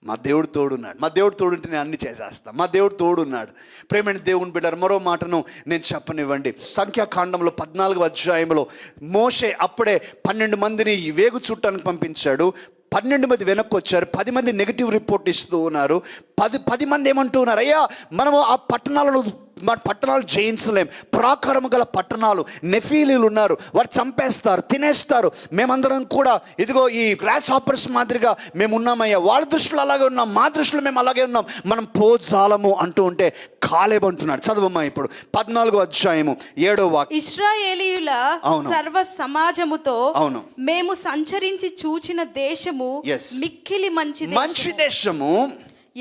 మా దేవుడు తోడుంటే నేను అన్ని చేసేస్తాను, మా దేవుడు తోడున్నాడు. ప్రేమైన దేవుని బిడ్డలారా, మరో మాటను నేను చెప్పనివ్వండి. సంఖ్యాకాండంలో 14వ అధ్యాయంలో మోషే అప్పుడే 12 మందిని వేగు చూడటానికి పంపించాడు. 12 మంది వెనక్కి వచ్చారు, 10 మంది నెగిటివ్ రిపోర్ట్ ఇస్తూ ఉన్నారు. 10 మంది ఏమంటూ ఉన్నారు, అయ్యా మనము ఆ పట్టణాలు జయించలేం, ప్రాకారము గల పట్టణాలు, నెఫీలీలు ఉన్నారు, వారు చంపేస్తారు, తినేస్తారు, మేమందరం కూడా ఇదిగో ఈ గ్రాస్ హాపర్స్ మాదిరిగా మేము ఉన్నామయ్యా, వాళ్ళ దృష్టిలో అలాగే ఉన్నాం, మా దృష్టిలో మేము అలాగే ఉన్నాం, మనం పోజాలము అంటూ ఉంటే కాలేబు అంటున్నాడు. చదవమ్మా ఇప్పుడు 14వ అధ్యాయము 7వ వాక్యం. ఇశ్రాయేలీయుల సర్వ సమాజముతో మేము సంచరించి చూచిన దేశము మిక్కిలి మంచి దేశము,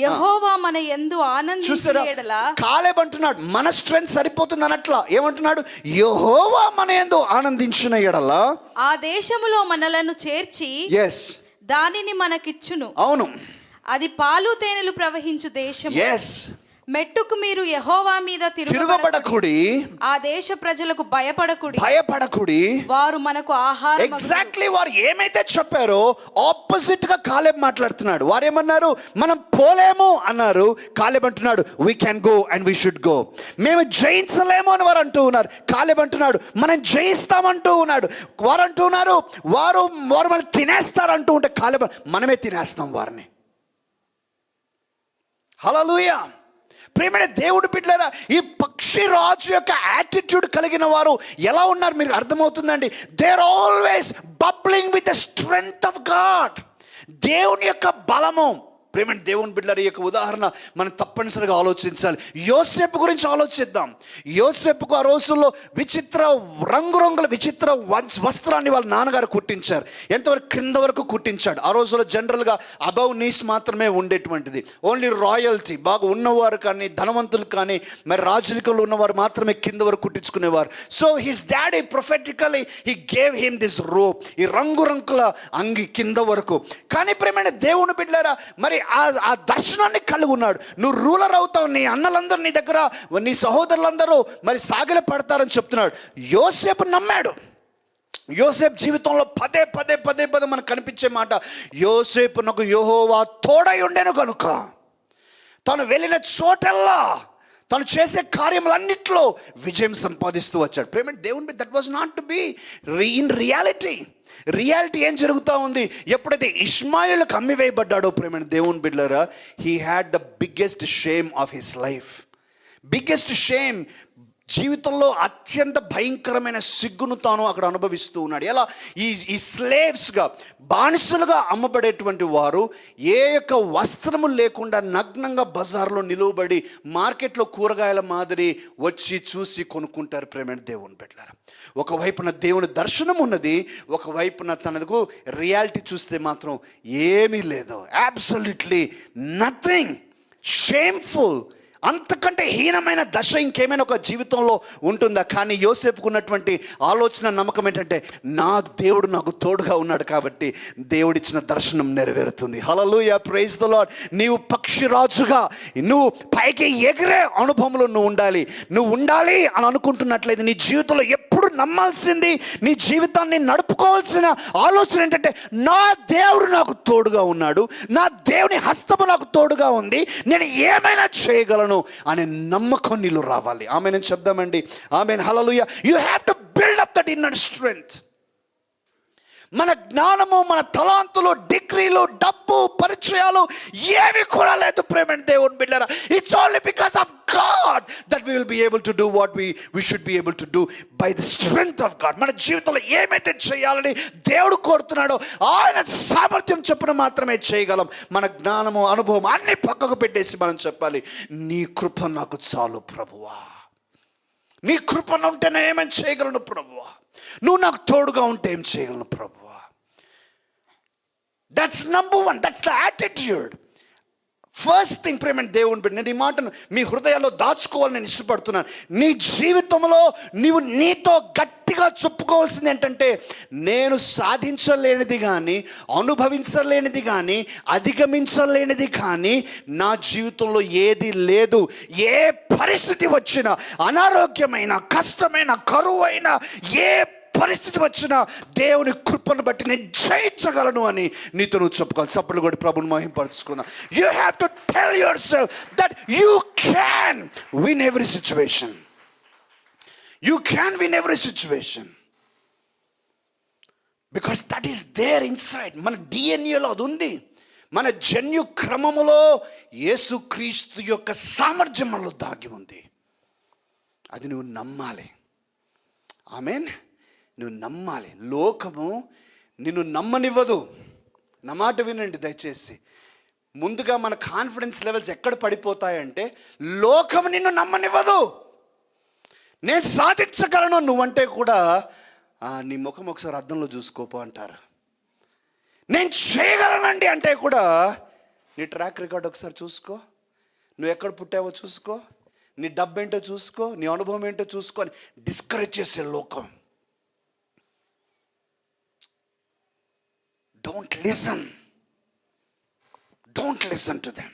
యెహోవా మన యందు ఆనందించిన యెడల. కాలేబు అంటున్నాడు, మన స్ట్రెంగ్త్ సరిపోతుంది అనట్లా, ఏమంటున్నాడు, యెహోవా మన యందు ఆనందించిన యెడల ఆ దేశములో మనలను చేర్చి దానిని మనకిచ్చును. అవును, అది పాలు తేనెలు ప్రవహించు దేశం. మెట్టుకు మీరు యెహోవా మీద తిరగబడకుడి, ఆ దేశ ప్రజలకు భయపడకుడి, వారు మనకు ఆహారం. ఎగ్జాక్ట్లీ వారు ఏమైతే చెప్పారో ఆపోజిట్ గా కాలేబ్ మాట్లాడుతున్నాడు. వారు ఏమన్నారు, మనం పోలేము అన్నారు. కాలేబ్ అంటున్నాడు, we can go and we should go. మేము జయించలేము అని వారు అంటూ ఉన్నారు. కాలేబ్ అంటున్నాడు, మనం జయిస్తామంటూ ఉన్నాడు. వారు అంటున్నారు, వారు మనం తినేస్తారు అంటూ ఉంటే కాలేబ్, మనమే తినేస్తాం వారిని. హల్లెలూయా. ప్రియమైన దేవుడి బిడ్డలారా, ఈ పక్షిరాజు యొక్క యాటిట్యూడ్ కలిగిన వారు ఎలా ఉన్నారు మీకు అర్థమవుతుందండి. They are always bubbling with the strength of God. దేవుని యొక్క బలము. ప్రియమైన దేవుని బిడ్డలారా, ఈ యొక్క ఉదాహరణ మనం తప్పనిసరిగా ఆలోచించాలి. యోసేపు గురించి ఆలోచిద్దాం. యోసేపుకు ఆ రోజుల్లో రంగురంగుల విచిత్ర వస్త్రాన్ని వాళ్ళ నాన్నగారు కుట్టించారు. ఎంతవరకు కింద వరకు కుట్టించాడు. ఆ రోజుల్లో జనరల్గా అబౌవ్ నీస్ మాత్రమే ఉండేటువంటిది. ఓన్లీ రాయల్టీ, బాగా ఉన్నవారు కానీ ధనవంతులు కానీ మరి రాజరికంలో ఉన్నవారు మాత్రమే కింద వరకు కుట్టించుకునేవారు. So his daddy prophetically he gave him this robe, ఈ రంగురంగుల అంగి కింద వరకు. కానీ ప్రియమైన దేవుని బిడ్డలారా, మరి ఆ దర్శనాన్ని కలిగి ఉన్నాడు. నువ్వు రూలర్ అవుతావు, నీ అన్నలందరూ నీ దగ్గర, నీ సహోదరులందరూ మరి సాగిల పడతారని చెప్తున్నాడు. యోసేపు నమ్మాడు. యోసేపు జీవితంలో పదే మనకు కనిపించే మాట, యోసేపునకు యెహోవా తోడై ఉండెను కనుక తను వెళ్ళిన చోటల్లా తను చేసే కార్యములన్నిట్లో విజయం సంపాదిస్తూ వచ్చాడు. ప్రేమ దేవుని, that was not to be in reality ఏం జరుగుతూ ఉంది? ఎప్పుడైతే ఇష్మాయిలుకు అమ్మివేయబడ్డాడో ప్రేమ దేవుని బిడ్డలారా, he had the biggest shame of his life. Biggest shame, జీవితంలో అత్యంత భయంకరమైన సిగ్గును తాను అక్కడ అనుభవిస్తూ ఉన్నాడు. ఎలా? ఈ స్లేవ్స్గా, బానిసలుగా అమ్మబడేటువంటి వారు ఏ యొక్క వస్త్రము లేకుండా నగ్నంగా బజార్లో నిలువబడి మార్కెట్లో కూరగాయల మాదిరి వచ్చి చూసి కొనుక్కుంటారు. ప్రేమైన దేవుని బిడ్డలారా, ఒకవైపున దేవుని దర్శనం ఉన్నది, ఒకవైపున తనకు రియాలిటీ చూస్తే మాత్రం ఏమీ లేదు. Absolutely nothing. షేమ్ఫుల్. అంతకంటే హీనమైన దశ ఇంకేమైనా ఒక జీవితంలో ఉంటుందా? కానీ యోసేపుకున్నటువంటి ఆలోచన, నమ్మకం ఏంటంటే, నా దేవుడు నాకు తోడుగా ఉన్నాడు కాబట్టి దేవుడిచ్చిన దర్శనం నెరవేరుతుంది. హల్లెలూయా, ప్రైజ్ ద లార్డ్. నీవు పక్షిరాజుగా, నువ్వు పైకి ఎగిరే అనుభవంలో నువ్వు ఉండాలి అని అనుకుంటున్నట్లయితే నీ జీవితంలో ఎప్పుడు నమ్మాల్సింది, నీ జీవితాన్ని నడుపుకోవాల్సిన ఆలోచన ఏంటంటే, నా దేవుడు నాకు తోడుగా ఉన్నాడు, నా దేవుని హస్తము నాకు తోడుగా ఉంది, నేను ఏమైనా చేయగలను అనే నమ్మకం నీలో రావాలి. ఆమెన్ అని చెప్దామండి. Amen. Hallelujah. You have to build up that inner strength. మన జ్ఞానము, మన తలాంతులు, డిగ్రీలు, డబ్బు, పరిచయాలు ఏవి కూడా లేదు ప్రేమ దేవుని బిడ్డలారా. It's only because of God that we will be able to do what we should be able to do by the strength of God. మన జీవితంలో ఏమైతే చేయాలని దేవుడు కోరుతున్నాడో ఆయన సామర్థ్యం చొప్పున మాత్రమే చేయగలం. మన జ్ఞానము, అనుభవం అన్ని పక్కకు పెట్టేసి మనం చెప్పాలి, నీ కృప నాకు చాలు ప్రభువా, నీ కృపను ఉంటే నేను ఏమైనా చేయగలను ప్రభువా, నువ్వు నాకు తోడుగా ఉంటే ఏం చేయగలను ప్రభువా. That's number one. That's the attitude. First thing ప్రేమ దేవుని బిడ్డ, నేను ఈ మాటను మీ హృదయాల్లో దాచుకోవాలని నేను ఇష్టపడుతున్నాను. నీ జీవితంలో నీవు నీతో గట్టిగా చెప్పుకోవాల్సింది ఏంటంటే, నేను సాధించలేనిది కానీ, అనుభవించలేనిది కానీ, అధిగమించలేనిది కానీ నా జీవితంలో ఏది లేదు. ఏ పరిస్థితి వచ్చినా, అనారోగ్యమైన, కష్టమైన, కరువైన ఏ పరిస్థితి వచ్చినా దేవుని కృపను బట్టి నేను జయించగలను అని నీతో నువ్వు చెప్పుకోవాలి. చప్పట్లు కొట్టి ప్రభుని మహింపరుచుకుందాం. You have to tell yourself that you can win every situation. You can win every situation because that is there inside. మన డిఎన్ఏలో అది ఉంది. మన జన్యు క్రమములో యేసుక్రీస్తు యొక్క సామర్థ్యం మనలో దాగి ఉంది. అది నువ్వు నమ్మాలి. ఆమేన్. నువ్వు నమ్మాలి. లోకము నిన్ను నమ్మనివ్వదు. నా మాట వినండి దయచేసి. ముందుగా మన కాన్ఫిడెన్స్ లెవెల్స్ ఎక్కడ పడిపోతాయంటే, లోకం నిన్ను నమ్మనివ్వదు. నేను సాధించగలను నువ్వంటే కూడా నీ ముఖం ఒకసారి అద్దంలో చూసుకోపో అంటారు. నేను చేయగలనండి అంటే కూడా నీ ట్రాక్ రికార్డ్ ఒకసారి చూసుకో, నువ్వు ఎక్కడ పుట్టావో చూసుకో, నీ డబ్బు ఏంటో చూసుకో, నీ అనుభవం ఏంటో చూసుకో అని డిస్కరేజ్ చేసే లోకం. Don't listen. Don't listen to them.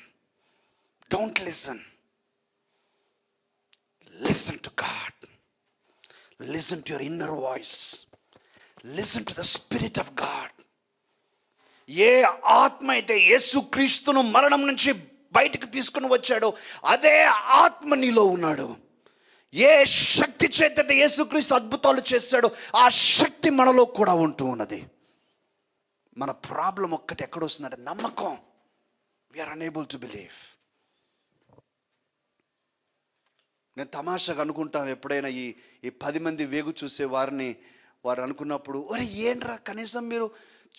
Don't listen. Listen to God. Listen to your inner voice. Listen to the Spirit of God. ఏ ఆత్మ అయితే యేసుక్రీస్తును మరణం నుంచి బయటకు తీసుకుని వచ్చాడో అదే ఆత్మ నీలో ఉన్నాడు. ఏ శక్తి చేత యేసుక్రీస్తు అద్భుతాలు చేశాడో ఆ శక్తి మనలో కూడా ఉంటూ ఉన్నది. మన ప్రాబ్లం ఒక్కటి ఎక్కడ వస్తుందంటే నమ్మకం. We are unable to believe. నేను తమాషాగా అనుకుంటాను ఎప్పుడైనా ఈ 10 మంది వేగు చూసే వారు అనుకున్నప్పుడు, ఒరే ఏంట్రా కనీసం మీరు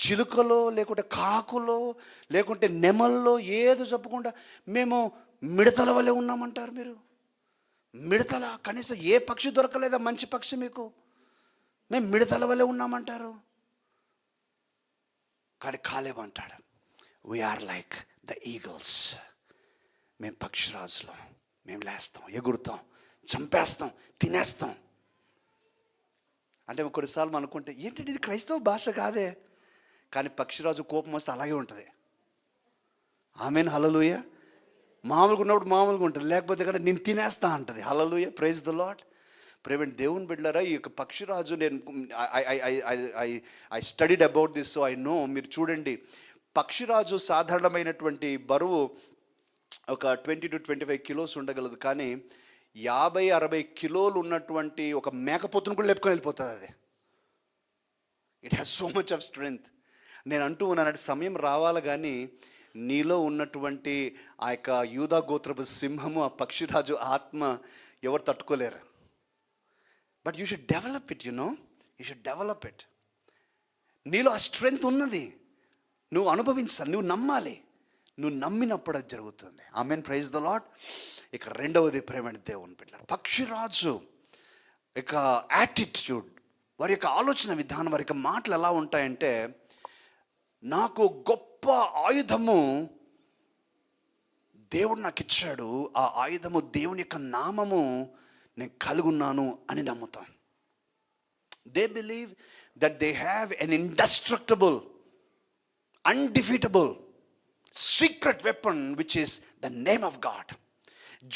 చిలుకలో లేకుంటే కాకులో లేకుంటే నెమల్లో ఏదో చెప్పకుండా మేము మిడతల వలె ఉన్నామంటారు. మీరు మిడతల, కనీసం ఏ పక్షి దొరకలేదా మంచి పక్షి మీకు? మేము మిడతల వలె ఉన్నామంటారు. కానీ కాలేబు అంటాడు, వీఆర్ లైక్ ద ఈగల్స్. మేము పక్షిరాజులు, మేము లేస్తాం, ఎగురుతాం, చంపేస్తాం, తినేస్తాం. అంటే కొన్నిసార్లు మనం అనుకుంటే ఏంటంటే ఇది క్రైస్తవ భాష కాదే, కానీ పక్షిరాజు కోపం వస్తే అలాగే ఉంటుంది. ఆమెన్. హల్లెలూయా. మామూలుగా ఉన్నప్పుడు మామూలుగా ఉంటుంది, లేకపోతే కానీ నేను తినేస్తా అంటది. హల్లెలూయా, ప్రైజ్ ద లార్డ్. ప్రేమ దేవుని బిడ్డలారా, ఈ యొక్క పక్షిరాజు, నేను I studied about this, so I know. మీరు చూడండి, పక్షిరాజు సాధారణమైనటువంటి బరువు ఒక 20 to 25 కిలోస్ ఉండగలదు. కానీ 50-60 కిలోలు ఉన్నటువంటి ఒక మేకపోతును కూడా లేపుకొని వెళ్ళిపోతుంది అది. It has so much of strength. నేను అంటూ ఉన్నానంటే సమయం రావాలి కానీ నీలో ఉన్నటువంటి ఆ యొక్క యూదా గోత్రపు సింహము, ఆ పక్షిరాజు ఆత్మ ఎవరు తట్టుకోలేరు. But you should develop it, you should develop it. నీలో ఆ స్ట్రెంగ్త్ ఉన్నది, నువ్వు అనుభవించాలి, నువ్వు నమ్మాలి. నువ్వు నమ్మినప్పుడు అది జరుగుతుంది. ఆమేన్, ప్రైజ్ ద లార్డ్. ఇక రెండవది ప్రేమైన దేవుని బిడ్డలారా, పక్షిరాజు ఇక యాటిట్యూడ్, వారి యొక్క ఆలోచన విధానం, వారి యొక్క మాటలు ఎలా ఉంటాయంటే, నాకు గొప్ప ఆయుధము దేవుడు నాకు ఇచ్చాడు, ఆ ఆయుధము దేవుని యొక్క నామము నేను కలిగి ఉన్నాను అని నమ్ముతాం. They believe that they have an indestructible, undefeatable secret weapon which is the name of God.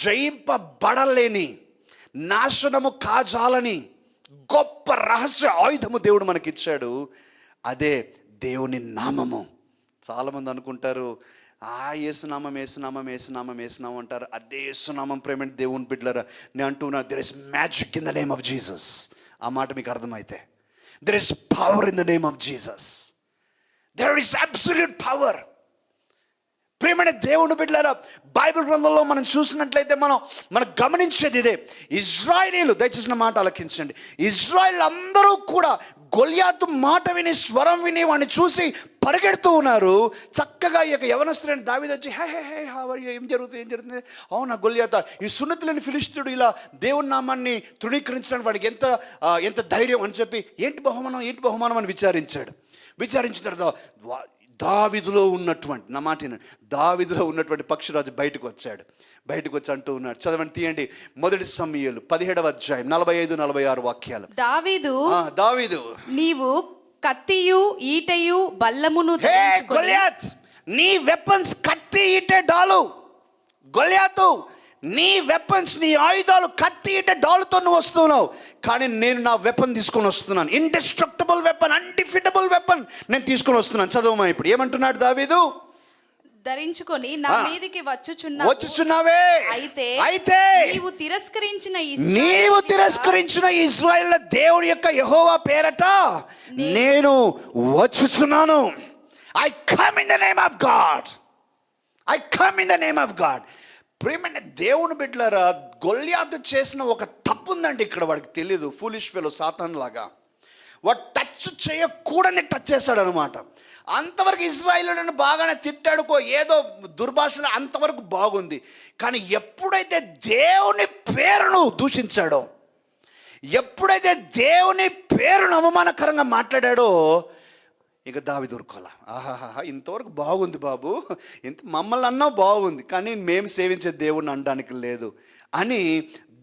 జయింపబడలేని, నాశనము కాజాలని గొప్ప రహస్య ఆయుధము దేవుడు మనకిచ్చాడు. అదే దేవుని నామము. చాలామంది అనుకుంటారు యేసునామం యేసునామం యేసునామం యేసునామం అంటారు. అదే యేసునామం ప్రేమ దేవుని బిడ్డలారా, నేను అంటున్నా, there is magic in the name of Jesus. ఆ మాట మీకు అర్థమైతే, there is power in the name of Jesus. There is absolute power. ప్రియమైన దేవుని బిడ్డలారా, బైబిల్ గ్రంథంలో మనం చూసినట్లయితే మనం గమనించేది ఇదే. ఇజ్రాయేలీలు, దయచేసి నా మాట ఆలకించండి, ఇజ్రాయేల్ అందరూ కూడా గొల్యాతు మాట విని, స్వరం విని వాడిని చూసి పరిగెడుతూ ఉన్నారు. చక్కగా ఈ యొక్క యవనస్తుడైన దావీదు వచ్చి హే హే హే ఏం జరుగుతుంది, అవునా గొల్యాత, ఈ సున్నతులేని ఫిలిష్తీయుడు ఇలా దేవుని నామాన్ని తృణీకరించడానికి వాడికి ఎంత ధైర్యం అని చెప్పి, ఏంటి బహుమానం అని విచారించాడు. విచారించిన తర్వాత దావీదులో ఉన్నటువంటి, నా మాట దావీదులో ఉన్నటువంటి పక్షిరాజు బయటకు వచ్చి అంటూ ఉన్నాడు. చదవండి, తీయండి. 1 సమూయేలు 17వ అధ్యాయం 45-46 వాక్యాలు. దావీదు నీవు కత్తియు ఈటయు బల్లమును గొల్యాత్, నీ వెపన్స్ కత్తి ఈటె డాలు. గొల్యాతు, నీ వెపన్స్, నీ ఆయుధాలు కత్తి ఈటె డాలుతో నువ్వు వస్తున్నావు, కానీ నేను నా వెపన్ తీసుకొని వస్తున్నాను. ఇండెస్ట్రక్టబుల్ వెపన్, అన్డిఫిటబుల్ వెపన్ నేను తీసుకొని వస్తున్నాను. చదవమా ఇప్పుడు ఏమంటున్నాడు దావీదు? ధరించుకొని నా మీదికి వచ్చుచున్నావే, అయితే నీవు తిరస్కరించిన ఇశ్రాయేలు దేవుడి యొక్క యెహోవా పేరట నేను వచ్చుచున్నాను. I come in the name of God, I come in the name of God. ప్రియమైన దేవుని బిడ్డలారా, గొల్యాతు చేసిన ఒక తప్పు ఉందండి ఇక్కడ. వాడికి తెలియదు, ఫూలిష్ ఫెలో, సాతాన్ లాగా. వాడు టచ్ చేయకూడని టచ్ చేశాడు అనమాట. అంతవరకు ఇశ్రాయేలులను బాగానే తిట్టాడు, ఏదో దుర్భాషలు, అంతవరకు బాగుంది. కానీ ఎప్పుడైతే దేవుని పేరును దూషించాడో, ఎప్పుడైతే దేవుని పేరును అవమానకరంగా మాట్లాడాడో, ఇక దావీదు ఊరుకోలా. ఆహాహా, ఇంతవరకు బాగుంది బాబు, మమ్మల్ని అన్నా బాగుంది, కానీ మేము సేవించే దేవుణ్ణి అనడానికి లేదు అని,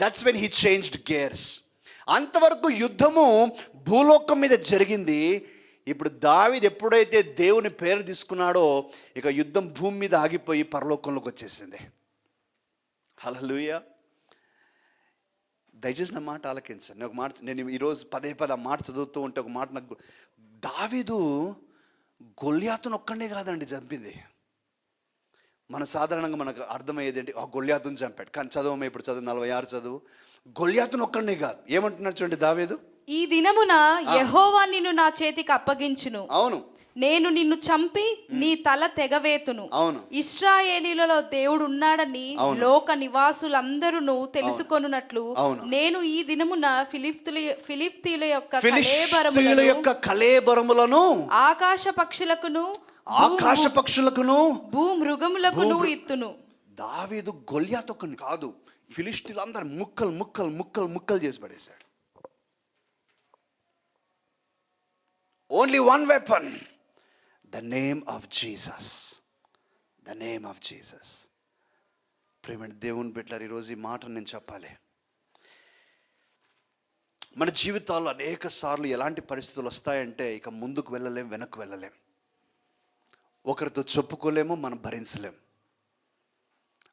that's when he changed gears. అంతవరకు యుద్ధము భూలోకం మీద జరిగింది. ఇప్పుడు దావీదు ఎప్పుడైతే దేవుని పేరు తీసుకున్నాడో, ఇక యుద్ధం భూమి మీద ఆగిపోయి పరలోకంలోకి వచ్చేసింది. హల్లెలూయా. దయచేసి నా మాట ఆలకించండి. ఒక మాట, నేను ఈరోజు పదే ఆ మాట చదువుతూ ఉంటే ఒక మాట నాకు, దావీదు గొల్యాతును ఒక్కడే కాదండి చంపింది. సాధారణంగా మనకు అర్థమయ్యేది ఏంటి, గొల్యాతును చంపాడు. కానీ చదవమే, ఇప్పుడు చదువు 46 చదువు, గొల్యాతును ఒక్కడే కాదు. ఏమంటున్నాడు చూడండి దావీదు, ఈ దినమున యెహోవా నిన్ను నా చేతికి అప్పగించును. అవును, నేను నిన్ను చంపి నీ తల తెగవేతును. అవును, ఇశ్రాయేలీలలో దేవుడు ఉన్నాడని లోక నివాసులందరూ తెలుసుకొనున్నట్లు నేను ఈ దినమున ఫిలిష్తీయుల యొక్క కళేబరములను ఆకాశ పక్షులకును భూమృగములకును ఇత్తును. దావీదు గొల్యాతుని కాదు, ఫిలిష్తీయులందరూ ముక్కలు చేసి పడేశాడు. Only one weapon, the name of Jesus, the name of Jesus. ప్రియమైన దేవుని బిడ్డలారా, ఈరోజు ఈ మాట నేను చెప్పాలి. మన జీవితాల్లో అనేక సార్లు ఎలాంటి పరిస్థితులు వస్తాయంటే, ఇక ముందుకు వెళ్ళలేం, వెనక్కి వెళ్ళలేం. ఒకరితో చెప్పుకోలేము, మనం భరించలేం.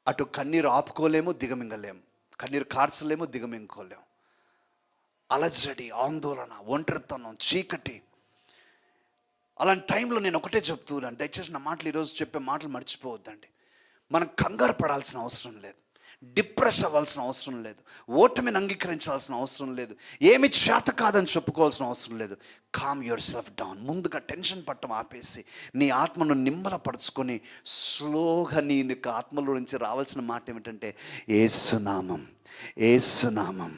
అటు కన్నీరు ఆపుకోలేము, దిగమింగలేము. కన్నీరు కార్చలేము, దిగమింగుకోలేము. అలజడి, ఆందోళన, ఒంటరితనం, చీకటి. అలాంటి టైంలో నేను ఒకటే చెప్తున్నాను, దయచేసి నా మాటలు ఈరోజు చెప్పే మాటలు మర్చిపోవద్దండి. మనం కంగారు పడాల్సిన అవసరం లేదు. డిప్రెస్ అవ్వాల్సిన అవసరం లేదు, ఓటమిని అంగీకరించాల్సిన అవసరం లేదు, ఏమి చేత కాదని చెప్పుకోవాల్సిన అవసరం లేదు. Calm yourself down. ముందుగా టెన్షన్ పట్టడం ఆపేసి నీ ఆత్మను నిమ్మలపరుచుకొని స్లోగా నీ యొక్క ఆత్మలో నుంచి రావాల్సిన మాట ఏమిటంటే యేసునామం, యేసునామం,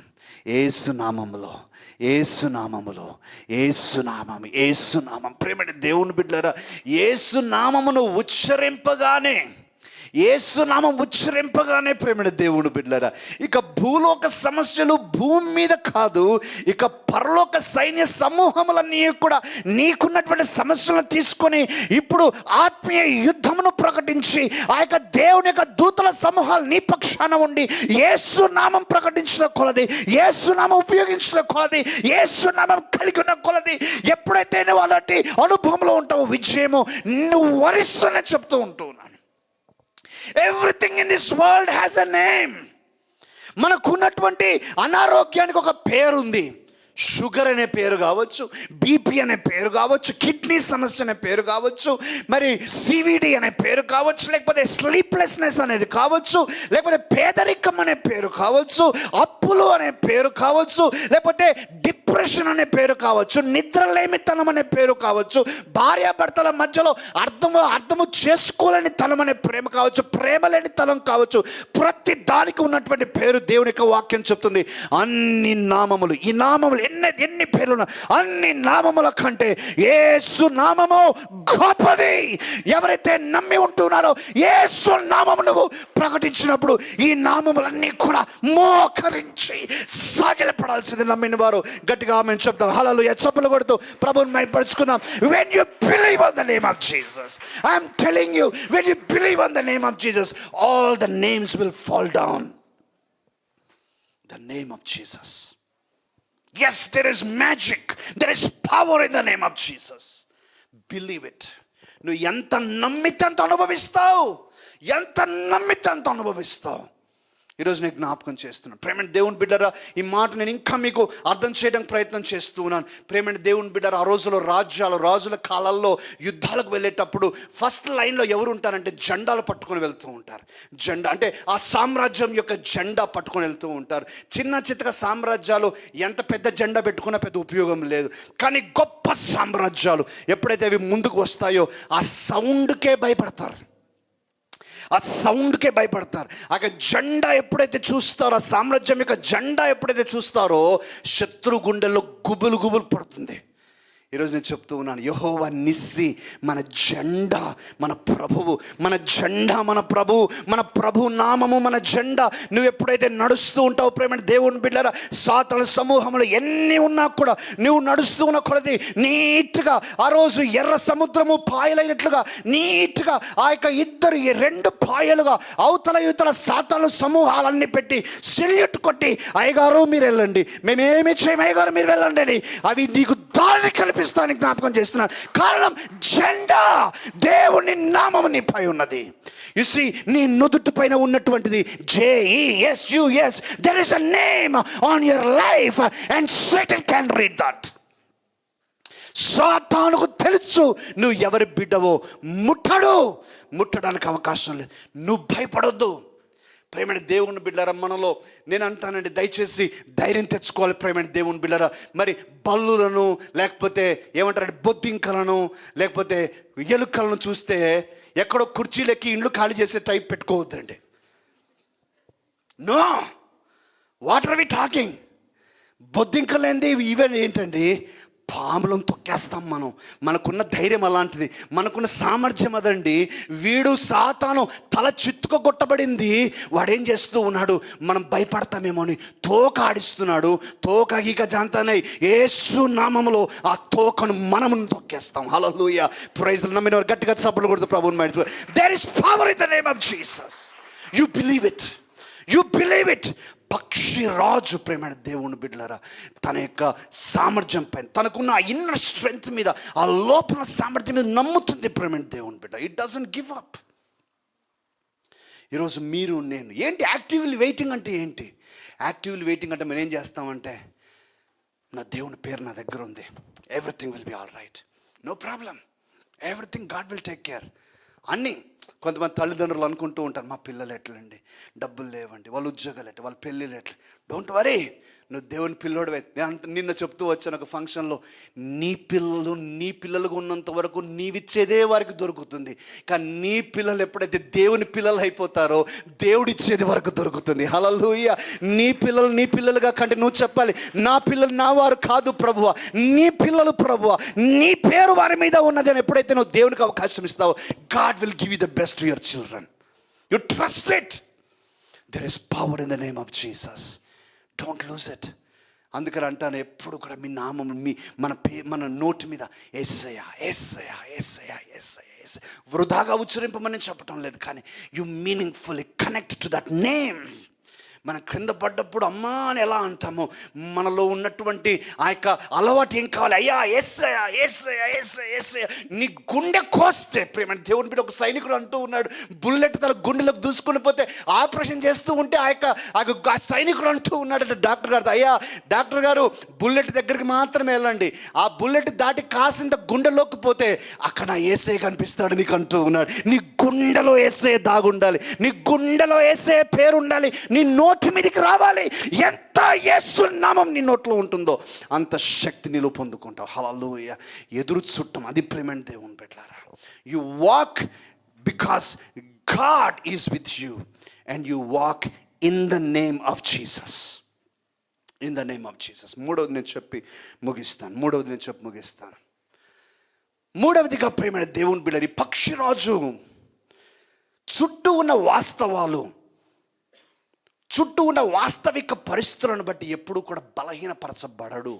యేసునామములో, యేసునామములో, యేసునామం, యేసునామం. ప్రేమని దేవుని బిడ్డలారా, యేసునామమును ఉచ్చరింపగానే, యేసునామం ఉచ్చరింపగానే ప్రేమని దేవుని బిడ్డలారా, ఇక భూలోక సమస్యలు భూమి మీద కాదు, ఇక పరలోక సైన్య సమూహములన్నీ కూడా నీకున్నటువంటి సమస్యలను తీసుకొని ఇప్పుడు ఆత్మీయ యుద్ధమును ప్రకటించి ఆ యొక్క దేవుని యొక్క దూతల సమూహాలు నీ పక్షాన ఉండి యేసునామం ప్రకటించిన కొలది, యేసునామం ఉపయోగించిన కొలది, యేసునామం కలిగి ఉన్న కొలది ఎప్పుడైతే నువ్వు అలాంటి అనుభవంలో ఉంటావో విజయము నువ్వు వరిస్తూనే చెప్తూ ఉంటూ ఉన్నాను. Everything in this world has a name. మనకున్నటువంటి అనారోగ్యానికి ఒక పేరు ఉంది. షుగర్ అనే పేరు కావచ్చు, బీపీ అనే పేరు కావచ్చు, కిడ్నీ సమస్య అనే పేరు కావచ్చు, మరి సివిడి అనే పేరు కావచ్చు, లేకపోతే స్లీప్లెస్నెస్ అనేది కావచ్చు, లేకపోతే పేదరికం అనే పేరు కావచ్చు, అప్పులు అనే పేరు కావచ్చు, లేకపోతే డిప్రెషన్ అనే పేరు కావచ్చు, నిద్రలేమితనం అనే పేరు కావచ్చు, భార్యాభర్తల మధ్యలో అర్థము చేసుకోలేని తనం అనే ప్రేమ కావచ్చు, ప్రేమ లేని తలం కావచ్చు. ప్రతి దానికి ఉన్నటువంటి పేరు దేవుని యొక్క వాక్యం చెప్తుంది. అన్ని నామములు, ఈ నామములు ఎన్ని పేర్లు, అన్ని నామముల కంటే యేసు నామము గొప్పది. ఎవరైతే నమ్మి ఉంటున్నారో యేసు నామము నువ్వు ప్రకటించినప్పుడు ఈ నామములన్నీ కూడా మోకరించి సాగిలపడాల్సింది. నమ్మిన వారు గట్టిగా ఆమేన్ చెప్తాం. హల్లెలూయా. చప్పట్లు కొడుతూ ప్రభువుని మహిమపరచుకుందాం. When you believe on the name of Jesus, I am telling you, when you believe on the name of Jesus, all the names will fall down. The name of Jesus. Yes, there is magic. There is power in the name of Jesus. Believe it. నువ్వు ఎంత నమ్మితే అంత అనుభవిస్తావు, ఎంత నమ్మితే అంత అనుభవిస్తావు. ఈరోజు నేను జ్ఞాపకం చేస్తున్నాను ప్రేమని దేవుని బిడ్డరా, ఈ మాట నేను ఇంకా మీకు అర్థం చేయడానికి ప్రయత్నం చేస్తూ ఉన్నాను. ప్రేమని దేవుని బిడ్డరా, ఆ రోజుల్లో రాజుల కాలాల్లో యుద్ధాలకు వెళ్ళేటప్పుడు ఫస్ట్ లైన్లో ఎవరు ఉంటారంటే జెండాలు పట్టుకొని వెళ్తూ ఉంటారు. జెండా అంటే ఆ సామ్రాజ్యం యొక్క జెండా పట్టుకొని వెళ్తూ ఉంటారు. చిన్న చిత్తగా సామ్రాజ్యాలు ఎంత పెద్ద జెండా పెట్టుకున్నా పెద్ద ఉపయోగం లేదు. కానీ గొప్ప సామ్రాజ్యాలు ఎప్పుడైతే అవి ముందుకు వస్తాయో ఆ సౌండ్కే భయపడతారు, ఆ సౌండ్కే భయపడతారు. ఆ జెండా ఎప్పుడైతే చూస్తారో, ఆ సామ్రాజ్యం యొక్క జెండా ఎప్పుడైతే చూస్తారో శత్రు గుండెల్లో గుబులు పడుతుంది. ఈరోజు నేను చెప్తూ ఉన్నాను, యెహోవా నిస్సి మన జెండా, మన ప్రభువు, మన జెండా, మన ప్రభువు, మన ప్రభు నామము మన జెండా. నువ్వు ఎప్పుడైతే నడుస్తూ ఉంటావు ప్రేమ దేవుని బిడ్డలారా, సాతాను సమూహంలో ఎన్ని ఉన్నా కూడా నువ్వు నడుస్తూ ఉన్న కొలది నీట్గా ఆ రోజు ఎర్ర సముద్రము పాయలైనట్లుగా నీట్గా ఆ యొక్క రెండు పాయలుగా అవతల యువతల సాతాను సమూహాలన్నీ పెట్టి సెల్యూట్ కొట్టి, అయ్యగారు మీరు వెళ్ళండి, మేమేమి చేయము, అయ్యగారు మీరు వెళ్ళండి అని అవి నీకు దారిని కల్పిస్తానికి జ్ఞాపకం చేస్తున్నాను. కారణం జెండా, దేవుని నామము నీపై ఉన్నది. యు సీ, నీ నుదుటి పైన ఉన్నటువంటిది JESUS. there is a name on your life and Satan can read that. సాతానుకు తెలుసు నువ్వు ఎవరి బిడ్డవో. ముట్టడానికి అవకాశం లేదు. నువ్వు భయపడొద్దు. ప్రేమని దేవుని బిడ్డలారా, మనలో నేను అంటానండి, దయచేసి ధైర్యం తెచ్చుకోవాలి ప్రేమని దేవుని బిడ్డలారా. మరి బల్లులను, లేకపోతే ఏమంటారంటే బొద్దింకలను, లేకపోతే ఎలుకలను చూస్తే ఎక్కడో కుర్చీలెక్కి ఇండ్లు ఖాళీ చేసే టైప్ పెట్టుకోవద్దండి. No, what are we talking? బొద్దింకలేంది ఈవెన్ ఏంటండి, పాములను తొక్కేస్తాం మనం. మనకున్న ధైర్యం అలాంటిది, మనకున్న సామర్థ్యం అదండి. వీడు సాతాను తల చిత్తుకొట్టబడింది, వాడేం చేస్తూ ఉన్నాడు, మనం భయపడతామేమో అని తోక ఆడిస్తున్నాడు. తోక గీక జాంతానై యేసు నామములో ఆ తోకను మనము తొక్కేస్తాం. హల్లెలూయా, ప్రైజ్. నమ్మిన వారు గట్టిగా చప్పట్లు కొడుతూ ప్రభువుని mind. There is power in the name of Jesus. You believe it, you believe it. పక్షి రాజు ప్రేమ దేవుని బిడ్డలారా, తన యొక్క సామర్థ్యం పైన, తనకున్న ఆ ఇన్నర్ స్ట్రెంగ్త్ మీద, ఆ లోపల సామర్థ్యం మీద నమ్ముతుంది ప్రేమ దేవుని బిడ్డ. It doesn't give up. ఈరోజు మీరు నేను ఏంటి యాక్టివ్లీ వెయిటింగ్ అంటే ఏంటి? యాక్టివ్లీ వెయిటింగ్ అంటే మనం ఏం చేస్తామంటే, నా దేవుని పేరు నా దగ్గర ఉంది, everything will be all right, no problem, everything God will take care. అన్నీ కొంతమంది తల్లిదండ్రులు అనుకుంటూ ఉంటారు, మా పిల్లలు ఎట్లండి, డబ్బులు లేవండి, వాళ్ళ ఉద్యోగాలు ఎట్లా, వాళ్ళ పెళ్ళిళ్ళు ఎట్లా. డోంట్ వరీ, నువ్వు దేవుని పిల్లోడివే. నిన్న చెప్తూ వచ్చాను ఒక ఫంక్షన్లో, నీ పిల్లలుగా ఉన్నంత వరకు నీవిచ్చేదే వారికి దొరుకుతుంది. కానీ నీ పిల్లలు ఎప్పుడైతే దేవుని పిల్లలు అయిపోతారో దేవుడిచ్చేది వరకు దొరుకుతుంది. హల్లెలూయా. నీ పిల్లలుగా కంటే నువ్వు చెప్పాలి, నా పిల్లలు నా వారు కాదు ప్రభువా, నీ పిల్లలు ప్రభువా, నీ పేరు వారి మీద ఉన్నది అని ఎప్పుడైతే నువ్వు దేవునికి అవకాశం ఇస్తావో, God will give you the best to your children. You trust it. There is power in the name of Jesus. Don't lose it. అందుకని అంటాను, ఎప్పుడు కూడా మీ నామం మన నోటి మీద యేసయ్యా యేసయ్యా యేసయ్యా యేసయ్యా యేసయ్యా వృధాగా ఉచ్చరింపమని చెప్పటం లేదు, కానీ you meaningfully connect to that name. మనం క్రింద పడ్డప్పుడు అమ్మా అని ఎలా అంటామో, మనలో ఉన్నటువంటి ఆ యొక్క అలవాటు ఏం కావాలి, అయ్యా యేసయ్యా యేసయ్యా యేసయ్యా యేసయ్యా. నీ గుండె కోస్తే, ప్రేమ దేవుని బిడ్డ ఒక సైనికుడు అంటూ ఉన్నాడు, బుల్లెట్ తన గుండెలకు దూసుకుని పోతే ఆపరేషన్ చేస్తూ ఉంటే ఆ సైనికుడు అంటూ ఉన్నాడు డాక్టర్ గారు, అయ్యా డాక్టర్ గారు బుల్లెట్ దగ్గరికి మాత్రమే వెళ్ళండి, ఆ బుల్లెట్ దాటి కాసింత గుండెలోకి పోతే అక్కడ యేసయ్య కనిపిస్తాడు నీకు అంటూ ఉన్నాడు. నీ గుండెలో యేసయ్య దాగుండాలి, నీ గుండెలో యేసయ్య పేరు ఉండాలి, నీ నోటి మీదకి రావాలి. ఎంత యేసు నామం నీ నోట్లో ఉంటుందో అంత శక్తి నీలో పొందుకుంటావు. హల్లెలూయా. ఎదురు చుట్టం, అది ప్రేమ దేవుని బిడ్డలారా. You walk because God is with you and you walk in the name of Jesus. In the name of Jesus. మూడవది నేను చెప్పి ముగిస్తాను. మూడవదిగా ప్రేమ దేవుని బిడ్డలారా, పక్షిరాజు చుట్టూ ఉన్న వాస్తవాలు, చుట్టూ ఉన్న వాస్తవిక పరిస్థితులను బట్టి ఎప్పుడూ కూడా బలహీనపరచబడడు.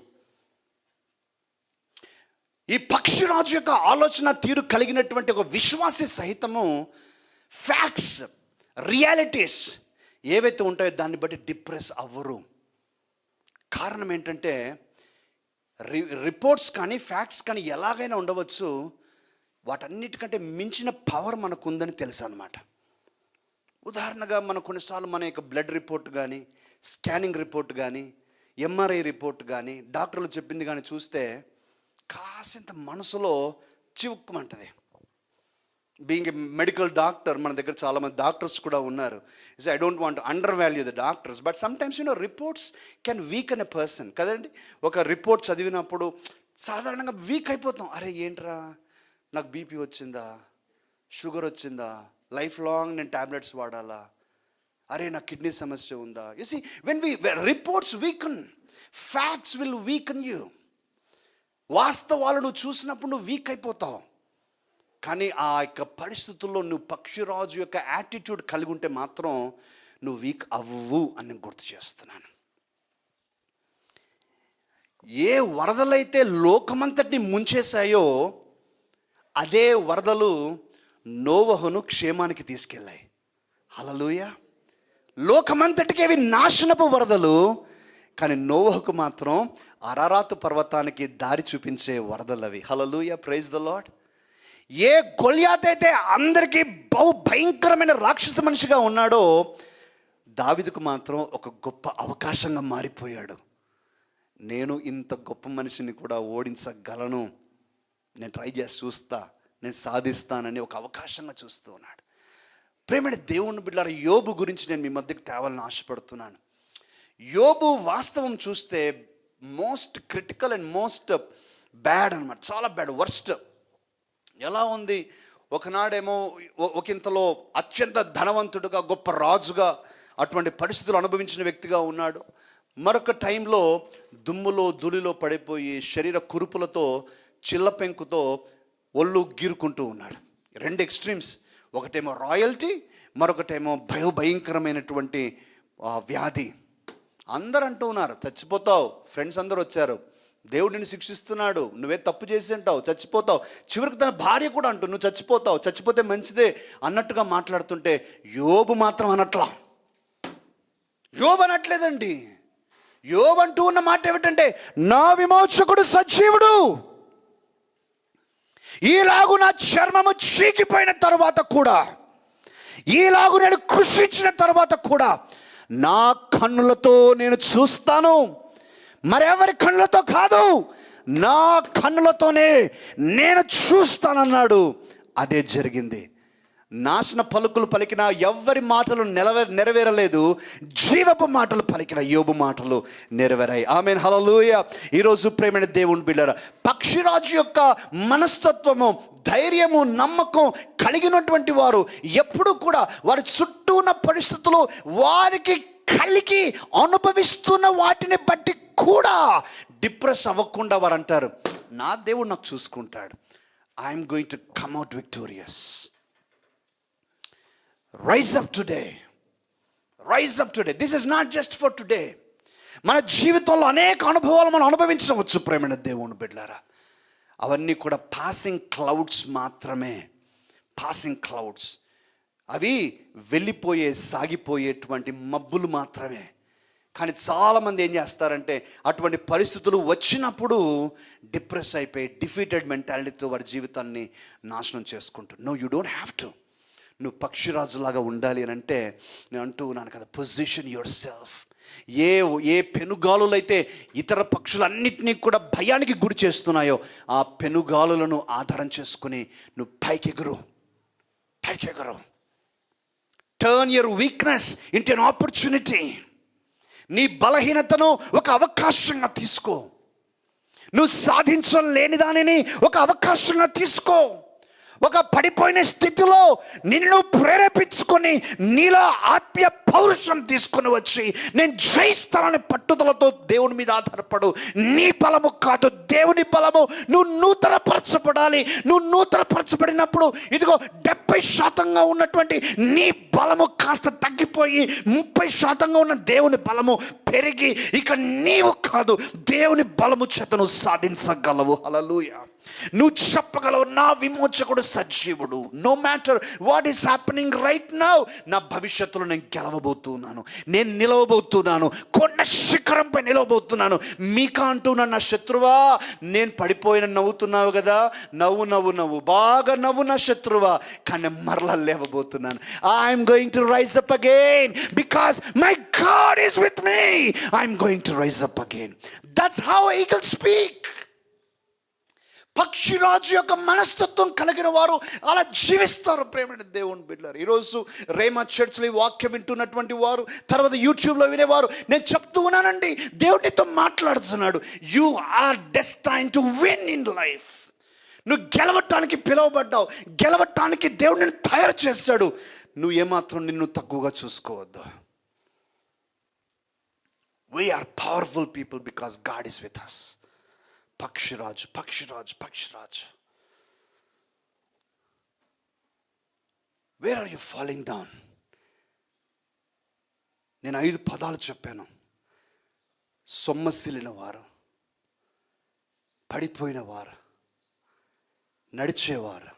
ఈ పక్షిరాజు యొక్క ఆలోచన తీరు కలిగినటువంటి ఒక విశ్వాసి సహితము ఫ్యాక్ట్స్, రియాలిటీస్ ఏవైతే ఉంటాయో దాన్ని బట్టి డిప్రెస్ అవ్వరు. కారణం ఏంటంటే రిపోర్ట్స్ కానీ ఫ్యాక్ట్స్ కానీ ఎలాగైనా ఉండవచ్చు, వాటన్నిటికంటే మించిన పవర్ మనకు ఉందని తెలుసు అన్నమాట. ఉదాహరణగా మన కొన్నిసార్లు మన యొక్క బ్లడ్ రిపోర్ట్ కానీ, స్కానింగ్ రిపోర్ట్ కానీ, ఎంఆర్ఐ రిపోర్ట్ కానీ, డాక్టర్లు చెప్పింది కానీ చూస్తే కాసింత మనసులో చివుక్కుమంటుంది. బీయింగ్ ఏ మెడికల్ డాక్టర్, మన దగ్గర చాలామంది డాక్టర్స్ కూడా ఉన్నారు. I don't want undervalue the doctors, but sometimes reports can weaken a person కదండి. ఒక రిపోర్ట్ చదివినప్పుడు సాధారణంగా వీక్ అయిపోతాం. అరే ఏంట్రా, నాకు బీపీ వచ్చిందా, షుగర్ వచ్చిందా, లైఫ్ లాంగ్ నేను ట్యాబ్లెట్స్ వాడాలా, అరే నా కిడ్నీ సమస్య ఉందా. You see when reports weaken, facts will weaken you. వాస్తవాలు నువ్వు చూసినప్పుడు నువ్వు వీక్ అయిపోతావు. కానీ ఆ యొక్క పరిస్థితుల్లో నువ్వు పక్షిరాజు యొక్క యాటిట్యూడ్ కలిగి ఉంటే మాత్రం నువ్వు వీక్ అవ్వవు అని నేను గుర్తు చేస్తున్నాను. ఏ వరదలైతే లోకమంతటిని ముంచేశాయో అదే వరదలు నోవహును క్షేమానికి తీసుకెళ్ళాయి. హల్లెలూయా. లోకమంతటికి అవి నాశనపు వరదలు, కానీ నోవహుకు మాత్రం అరారాతు పర్వతానికి దారి చూపించే వరదలు అవి. Hallelujah, praise the Lord. ఏ గొల్యాత్ అయితే అందరికీ బహు భయంకరమైన రాక్షస మనిషిగా ఉన్నాడో, దావీదుకు మాత్రం ఒక గొప్ప అవకాశంగా మారిపోయాడు. నేను ఇంత గొప్ప మనిషిని కూడా ఓడించగలను, నేను ట్రై చేసి చూస్తా, నేను సాధిస్తానని ఒక అవకాశంగా చూస్తూ ఉన్నాడు. ప్రేమని దేవుని బిడ్డలారా, యోబు గురించి నేను మీ మధ్యకు తేవాలని ఆశపడుతున్నాను. యోబు వాస్తవం చూస్తే most critical and most bad అనమాట, చాలా బ్యాడ్, వర్స్ట్. ఎలా ఉంది, ఒకనాడేమో ఒకంతలో అత్యంత ధనవంతుడుగా, గొప్ప రాజుగా, అటువంటి పరిస్థితులు అనుభవించిన వ్యక్తిగా ఉన్నాడు. మరొక టైంలో దుమ్ములో ధూళిలో పడిపోయి శరీర కురుపులతో, చిల్ల పెంకుతో ఒళ్ళు గీరుకుంటూ ఉన్నాడు. రెండు ఎక్స్ట్రీమ్స్, ఒకటేమో రాయల్టీ, మరొకటేమో భయంకరమైనటువంటి వ్యాధి. అందరూ అంటూ ఉన్నారు చచ్చిపోతావు, ఫ్రెండ్స్ అందరూ వచ్చారు, దేవుడిని శిక్షిస్తున్నాడు, నువ్వే తప్పు చేసి అంటావు, చచ్చిపోతావు. చివరికి తన భార్య కూడా అంటూ నువ్వు చచ్చిపోతావు, చచ్చిపోతే మంచిదే అన్నట్టుగా మాట్లాడుతుంటే యోబు మాత్రం అనట్లా. యోబు అనట్లేదండి. యోబు అంటూ ఉన్న మాట ఏమిటంటే, నా విమోచకుడు సజీవుడు, ఈలాగు నా చర్మము చీకిపోయిన తర్వాత కూడా, ఈలాగు నేను కృషించిన తర్వాత కూడా నా కన్నులతో నేను చూస్తాను, మరెవరి కన్నులతో కాదు, నా కన్నులతోనే నేను చూస్తానన్నాడు. అదే జరిగింది. నాశన పలుకులు పలికిన ఎవ్వరి మాటలు నెరవేరలేదు, జీవపు మాటలు పలికిన యోబు మాటలు నెరవేరాయి. ఆమేన్, హల్లెలూయా. ఈరోజు ప్రేమైన దేవుని బిడ్డలారా, పక్షిరాజు యొక్క మనస్తత్వము, ధైర్యము, నమ్మకం కలిగినటువంటి వారు ఎప్పుడు కూడా వారి చుట్టూ ఉన్న పరిస్థితులు వారికి కలిగి అనుభవిస్తున్న వాటిని బట్టి కూడా డిప్రెస్ అవ్వకుండా వారు అంటారు, నా దేవుడు నాకు చూసుకుంటాడు, I'm going to come out victorious. Rise up today, rise up today. This is not just for today. మన జీవితంలో అనేక అనుభవాలు మనం అనుభవించవచ్చు ప్రేమైన దేవుని బిడ్డలారా. అవన్నీ కూడా పాసింగ్ క్లౌడ్స్ మాత్రమే, పాసింగ్ క్లౌడ్స్. అవి వెళ్ళిపోయే, సాగిపోయేటువంటి మబ్బులు మాత్రమే. కానీ చాలామంది ఏం చేస్తారంటే అటువంటి పరిస్థితులు వచ్చినప్పుడు డిప్రెస్ అయిపోయి డిఫీటెడ్ మెంటాలిటీతో వారి జీవితాన్ని నాశనం చేసుకుంటారు. No, you don't have to. నువ్వు పక్షిరాజులాగా ఉండాలి అని అంటే నేను అంటూ ఉన్నాను కదా, పొజిషన్ యువర్ సెల్ఫ్. ఏ పెనుగాలులైతే ఇతర పక్షులన్నిటినీ కూడా భయానికి గురి చేస్తున్నాయో ఆ పెనుగాలులను ఆధారం చేసుకుని నువ్వు పైకెగురు. Turn your weakness into an opportunity. నీ బలహీనతను ఒక అవకాశంగా తీసుకో. నువ్వు సాధించలేని దానిని ఒక అవకాశంగా తీసుకో. ఒక పడిపోయిన స్థితిలో నిన్ను ప్రేరేపించుకొని నీలో ఆత్మీయ పౌరుషం తీసుకొని వచ్చి నేను జయిస్తానని పట్టుదలతో దేవుని మీద ఆధారపడు. నీ బలము కాదు, దేవుని బలము. నువ్వు నూతనపరచబడాలి. నువ్వు నూతనపరచబడినప్పుడు ఇదిగో 70% ఉన్నటువంటి నీ బలము కాస్త తగ్గిపోయి 30% ఉన్న దేవుని బలము పెరిగి ఇక నీవు కాదు, దేవుని బలము చేత నువ్వు సాధించగలవు. హల్లెలూయా. నువ్వు చెప్పగలవు, నా విమోచకుడు సజీవుడు. No matter what is happening right now, నా భవిష్యత్తులో నేను గెలవబోతున్నాను, నేను నిలవబోతున్నాను, కొండ శిఖరంపై నిలవబోతున్నాను. మీకా అంటున్నాను, నా శత్రువా, నేను పడిపోయిన నవ్వుతున్నావు కదా, నవ్వు బాగా నవ్వు నా శత్రువా, కానీ మరలా లేవబోతున్నాను. I'm going to rise up again because my God is with me. I'm going to rise up again. That's how eagle speak. పక్షిరాజు యొక్క మనస్తత్వం కలిగిన వారు అలా జీవిస్తారు ప్రేమైన దేవుని బిడ్డలారా. ఈరోజు రేమా చర్చ్లో ఈ వాక్యం వింటున్నటువంటి వారు, తర్వాత యూట్యూబ్లో వినేవారు, నేను చెప్తూ ఉన్నానండి, దేవుడితో మాట్లాడుతున్నాడు. You are destined to win in life. నువ్వు గెలవటానికి పిలువబడ్డావు, గెలవటానికి దేవుడు నిన్ను తయారు చేశాడు. నువ్వు ఏమాత్రం నిన్ను తక్కువగా చూసుకోవద్దు. We are powerful people because God is with us. పక్షిరాజు. Where are you falling down? నేను 5 పదాలు చెప్పాను. సొమ్మసిల్లిన వారు, పడిపోయిన వారు, నడిచేవారు,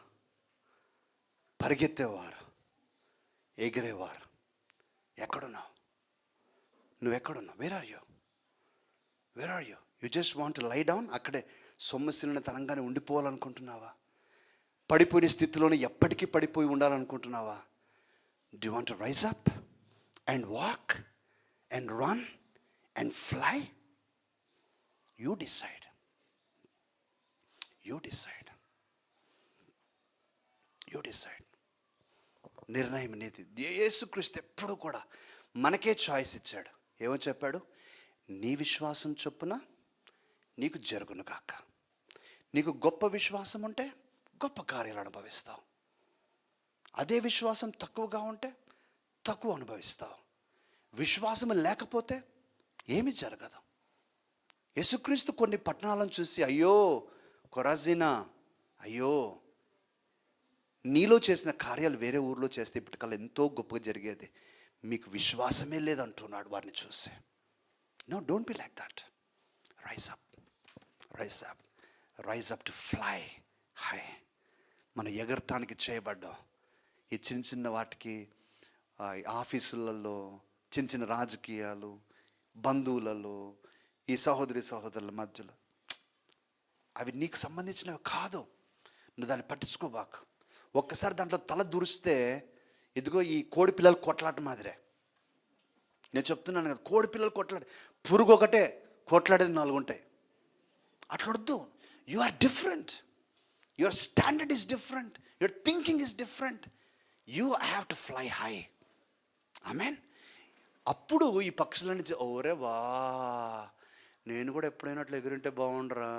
పరిగెత్తేవారు, ఎగిరేవారు. ఎక్కడున్నావు? నువ్వెక్కడున్నావు? Where are you? You just want to lie down? అక్కడే సొమ్మసిల్లిన తరంగానే ఉండిపోవాలనుకుంటున్నావా? పడిపోయిన స్థితిలోనే ఎప్పటికీ పడిపోయి ఉండాలనుకుంటున్నావా? Do you want to rise up and walk and run and fly? You decide. నిర్ణయం నీది. యేసుక్రీస్తు ఎప్పుడు కూడా మనకే చాయిస్ ఇచ్చాడు. ఏమని చెప్పాడు? నీ విశ్వాసం చొప్పున నీకు జరుగును కాక. నీకు గొప్ప విశ్వాసం ఉంటే గొప్ప కార్యాలు అనుభవిస్తావు. అదే విశ్వాసం తక్కువగా ఉంటే తక్కువ అనుభవిస్తావు. విశ్వాసం లేకపోతే ఏమీ జరగదు. యేసుక్రీస్తు కొన్ని పట్టణాలను చూసి, అయ్యో కొరాజినా, అయ్యో నీలో చేసిన కార్యాలు వేరే ఊర్లో చేస్తే ఇప్పటికల్లా ఎంతో గొప్పగా జరిగేది, మీకు విశ్వాసమే లేదంటున్నాడు వారిని చూసి. No, don't be like that. Rise up to fly high. మనం ఎగరటానికి చేయబడ్డాం. ఈ చిన్న వాటికి, ఆఫీసులలో, చిన్న రాజకీయాలు, బంధువులలో, ఈ సహోదరుల మధ్యలో, అవి నీకు సంబంధించినవి కాదు. నువ్వు దాన్ని పట్టించుకోబాకు. ఒక్కసారి దాంట్లో తల దూరిస్తే ఇదిగో ఈ కోడి పిల్లలు కొట్లాట మాదిరే. నేను చెప్తున్నాను కదా, కోడి పిల్లలు కొట్లాడే, పురుగు ఒకటే, కొట్లాడేది 4 ఉంటాయి. అట్లొద్దు. You are different. Your standard is different. Your thinking is different. You have to fly high. Amen. అప్పుడు ఈ పక్షులన్నీ ఓరే వా, నేను కూడా ఎప్పుడైనా అట్లా ఎగురుంటే బాగుండరా.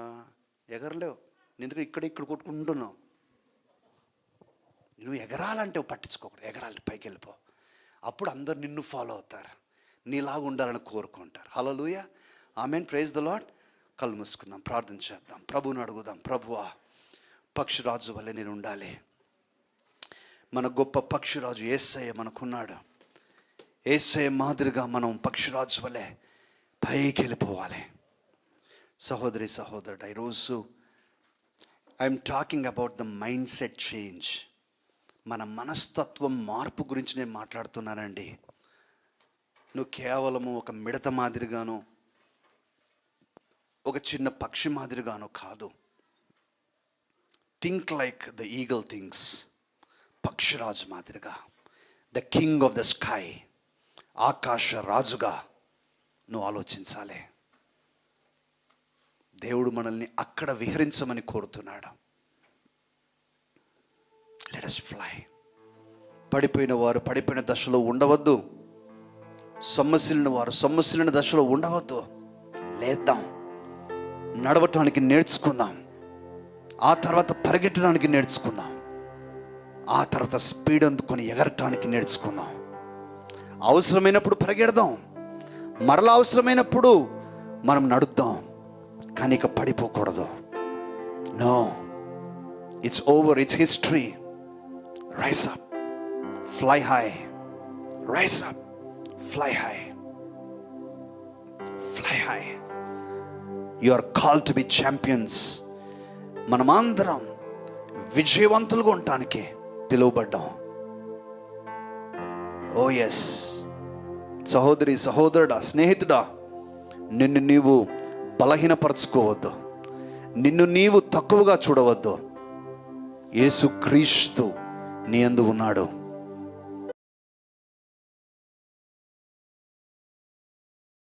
ఎగరలేవు, ఎందుకు ఇక్కడ కొట్టుకుంటున్నావు. నువ్వు ఎగరాలంటే పట్టించుకోకూడదు, ఎగరాలి, పైకి వెళ్ళిపో. అప్పుడు అందరు నిన్ను ఫాలో అవుతారు, నీలాగా ఉండాలని కోరుకుంటారు. హల్లెలూయా, ఆమేన్, ప్రైజ్ ద లార్డ్. కళ్ళు మూసుకుందాం, ప్రార్థన చేద్దాం, ప్రభువుని అడుగుదాం. ప్రభువా, పక్షిరాజు వల్లే నేను ఉండాలి. మన గొప్ప పక్షిరాజు యేసయ్య మనకున్నాడు. యేసయ్య మాదిరిగా మనం పక్షిరాజు వల్లే పైకి వెళ్ళిపోవాలి. సహోదరి సహోదరుడు, ఈరోజు I'm talking about the mind set change. మన మనస్తత్వం మార్పు గురించి నేను మాట్లాడుతున్నానండి. నువ్వు కేవలము ఒక మిడత మాదిరిగాను, ఒక చిన్న పక్షి మాదిరిగాను కాదు. Think like the eagle things. పక్షిరాజు మాదిరిగా, the king of the sky, ఆకాశ రాజుగా నువ్వు ఆలోచించాలి. దేవుడు మనల్ని అక్కడ విహరించమని కోరుతున్నాడు. Let us fly. పడిపోయిన వారు పడిపోయిన దశలో ఉండవద్దు, సొమ్మసిలిన వారు సొమ్మసిలిన దశలో ఉండవద్దు. లేద్దాం, నడవటానికి నేర్చుకుందాం, ఆ తర్వాత పరిగెట్టడానికి నేర్చుకుందాం, ఆ తర్వాత స్పీడ్ అందుకొని ఎగరటానికి నేర్చుకుందాం. అవసరమైనప్పుడు పరిగెడదాం, మరలా అవసరమైనప్పుడు మనం నడుద్దాం, కానీ ఇక పడిపోకూడదు. No, it's over, it's history. Rise up, fly high. Rise up, fly high, fly high. You are called to be champions. మనమందరం విజయవంతులుగా ఉండటానికి పిలువబడ్డాం. ఓ ఎస్. సహోదరి సహోదరుడా, స్నేహితుడా, నిన్ను నీవు బలహీనపరచుకోవద్దు, నిన్ను నీవు తక్కువగా చూడవద్దు. యేసుక్రీస్తు నీ యందు ఉన్నాడు.